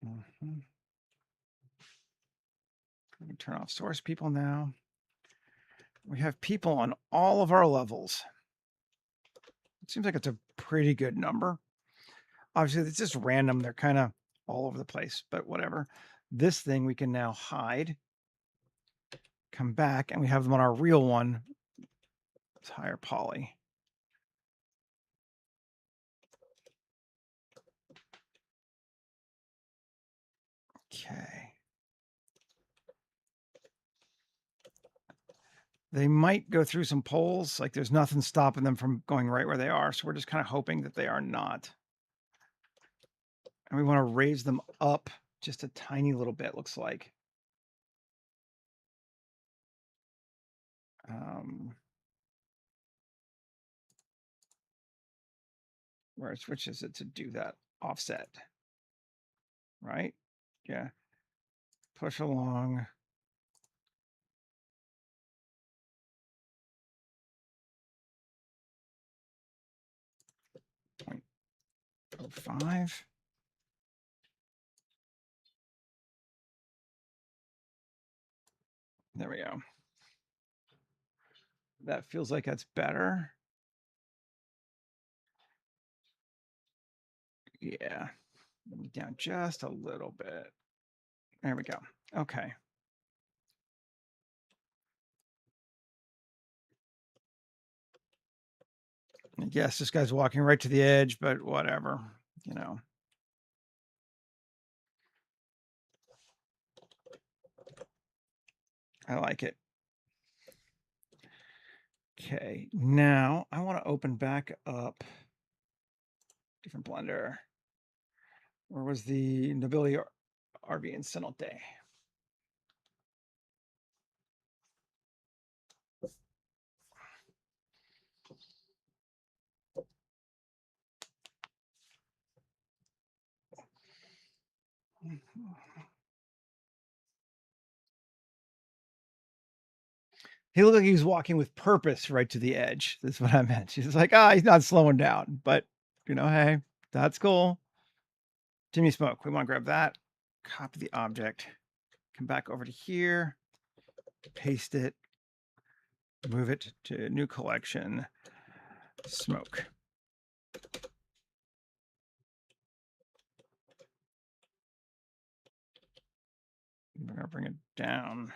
We can turn off source people now. We have people on all of our levels. It seems like it's a pretty good number. Obviously, it's just random. They're kind of all over the place, but whatever. This thing we can now hide. Come back, and we have them on our real one. It's higher poly. Okay. They might go through some poles. Like there's nothing stopping them from going right where they are. So we're just kind of hoping that they are not. And we want to raise them up just a tiny little bit, looks like. Which is it to do that? Offset. Right? Yeah. Push along. Point 0.05. There we go. That feels like that's better. Yeah. Down just a little bit. There we go. Okay. Yes, this guy's walking right to the edge, but whatever, you know. I like it. Okay, now I want to open back up different blender. Where was the Nobility RV in Cenote? He looked like he was walking with purpose right to the edge. That's what I meant. She's like, he's not slowing down, but you know, hey, that's cool. Jimmy Smoke, we want to grab that, copy the object, come back over to here, paste it. Move it to new collection, smoke. We're going to bring it down.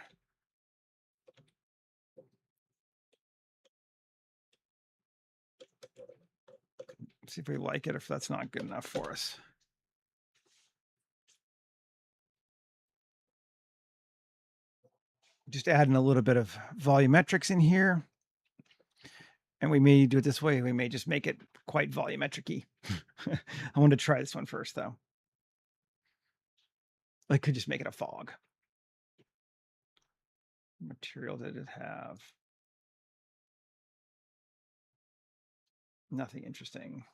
See if we like it, if that's not good enough for us. Just adding a little bit of volumetrics in here. And we may do it this way. We may just make it quite volumetric-y. I want to try this one first, though. I could just make it a fog. What material did it have? Nothing interesting.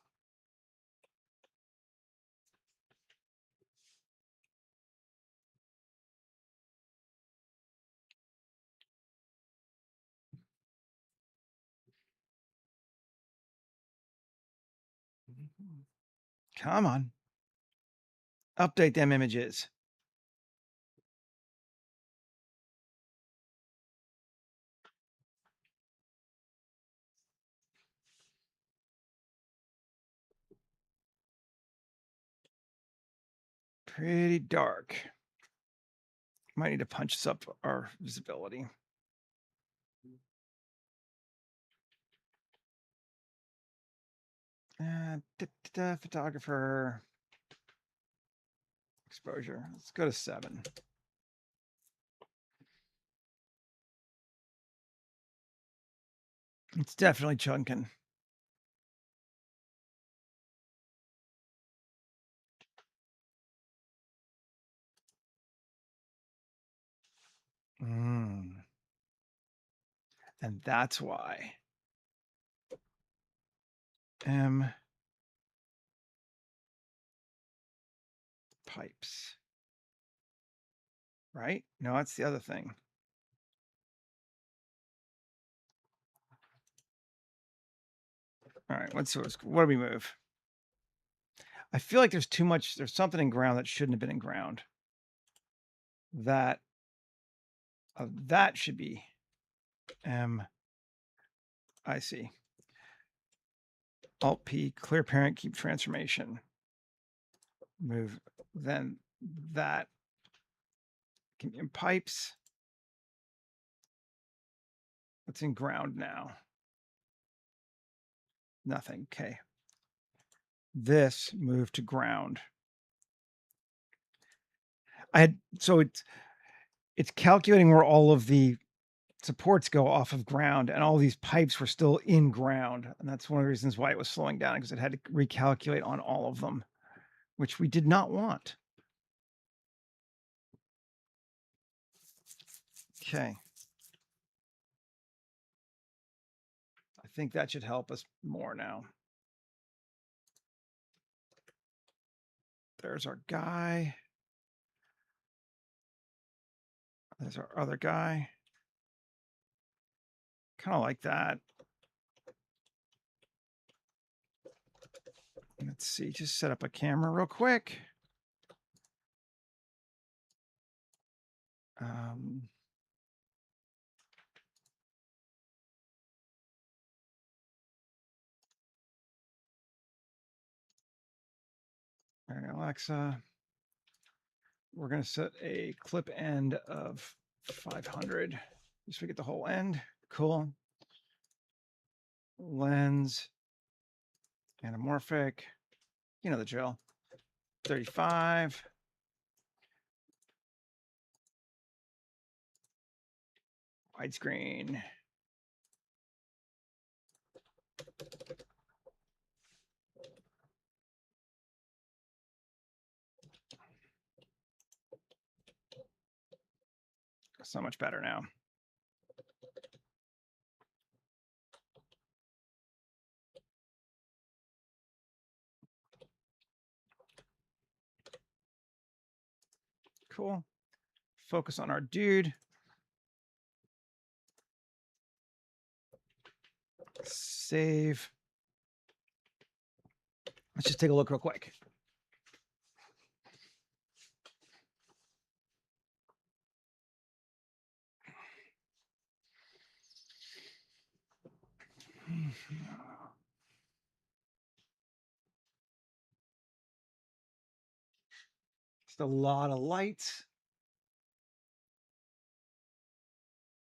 Come on. Update them images. Pretty dark. Might need to punch this up our visibility. Photographer. Exposure. Let's go to 7. It's definitely chunking. And that's why. Pipes. Right? No, that's the other thing. All right, what do we move? I feel like there's something in ground that shouldn't have been in ground. That should be I see. Alt P, clear parent, keep transformation. Move, then that. In pipes. What's in ground now? Nothing. Okay. This moved to ground. So it's calculating where all of the supports go off of ground, and all these pipes were still in ground, and that's one of the reasons why it was slowing down, because it had to recalculate on all of them, which we did not want. Okay. I think that should help us more now. There's our guy. There's our other guy. Kind of like that. Let's see, just set up a camera real quick. All right, Alexa, we're going to set a clip end of 500. Just so we get the whole end. Cool. Lens, anamorphic, you know the drill. 35. Widescreen. So much better now. Cool. Focus on our dude. Save. Let's just take a look real quick. Just a lot of lights.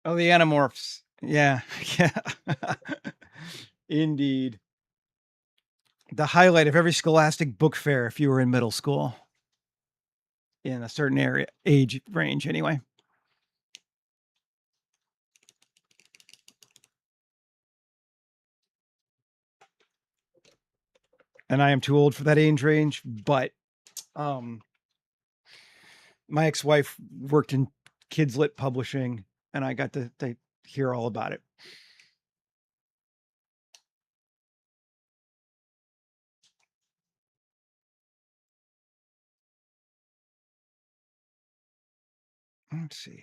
Oh, the anamorphs. Yeah. Yeah. Indeed. The highlight of every scholastic book fair if you were in middle school in a certain area age range anyway. And I am too old for that age range, but um my ex-wife worked in kids lit publishing and I got to hear all about it. Let's see.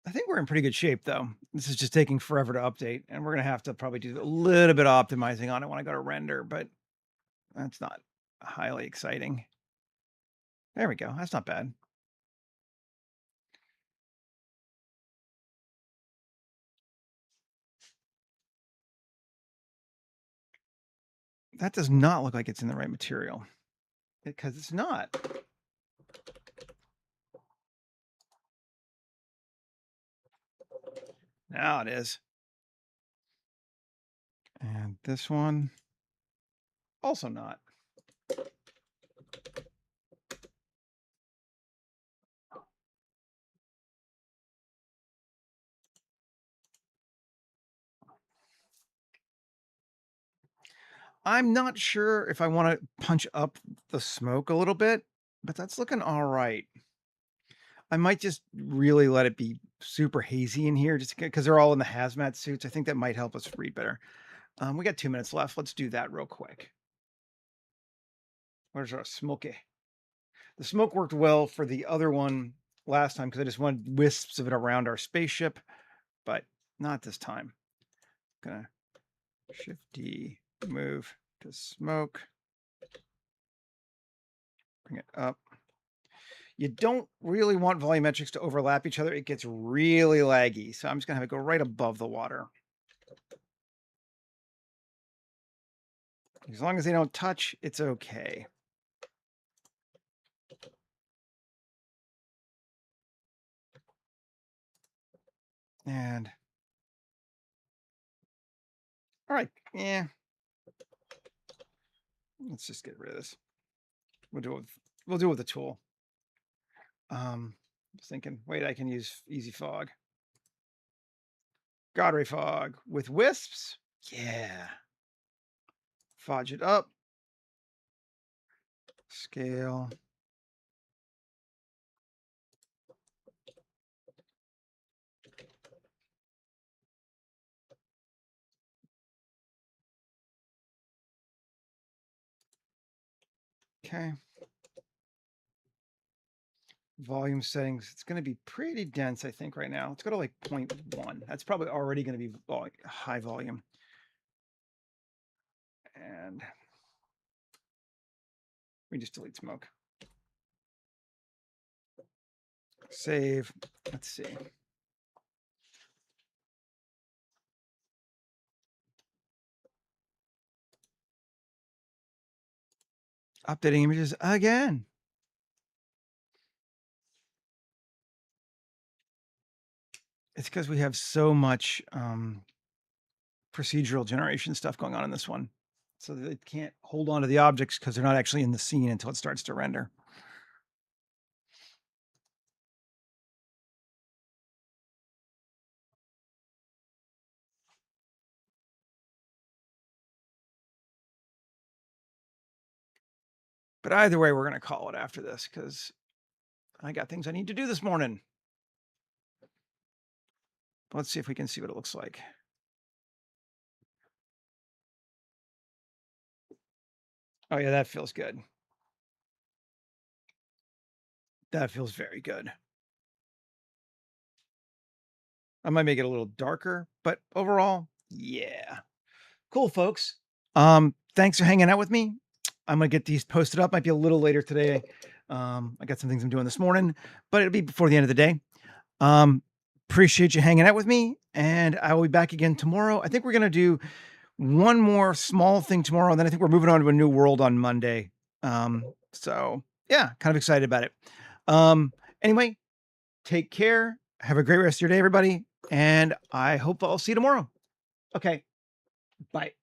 I think we're in pretty good shape though. This is just taking forever to update and we're going to have to probably do a little bit of optimizing on it when I go to render, but that's not highly exciting. There we go. That's not bad. That does not look like it's in the right material because it's not. Now it is. And this one also not. I'm not sure if I want to punch up the smoke a little bit, but that's looking all right. I might just really let it be super hazy in here just because they're all in the hazmat suits. I think that might help us read better. We got 2 minutes left. Let's do that real quick. Where's our smoky? The smoke worked well for the other one last time because I just wanted wisps of it around our spaceship, but not this time. Gonna Shift D, move to smoke. Bring it up. You don't really want volumetrics to overlap each other. It gets really laggy. So I'm just gonna have it go right above the water. As long as they don't touch, it's okay. And all right, yeah. Let's just get rid of this. We'll do it with the tool. I was thinking, wait, I can use easy fog. God ray fog with wisps. Yeah. Fudge it up. Scale. Okay. Volume settings. It's going to be pretty dense, I think, right now. Let's go to like 0.1. That's probably already going to be high volume. And we just delete smoke. Save. Let's see. Updating images again. It's because we have so much procedural generation stuff going on in this one. So that it can't hold on to the objects because they're not actually in the scene until it starts to render. But either way, we're going to call it after this because I got things I need to do this morning. Let's see if we can see what it looks like. Oh yeah, that feels good. That feels very good. I might make it a little darker, but overall, yeah. Cool, folks. Thanks for hanging out with me. I'm gonna get these posted up. Might be a little later today. I got some things I'm doing this morning, but it'll be before the end of the day. Appreciate you hanging out with me, and I will be back again tomorrow. I think we're gonna do one more small thing tomorrow, and then I think we're moving on to a new world on Monday. So yeah, kind of excited about it. Um, anyway, take care. Have a great rest of your day, everybody, and I hope I'll see you tomorrow. Okay, bye.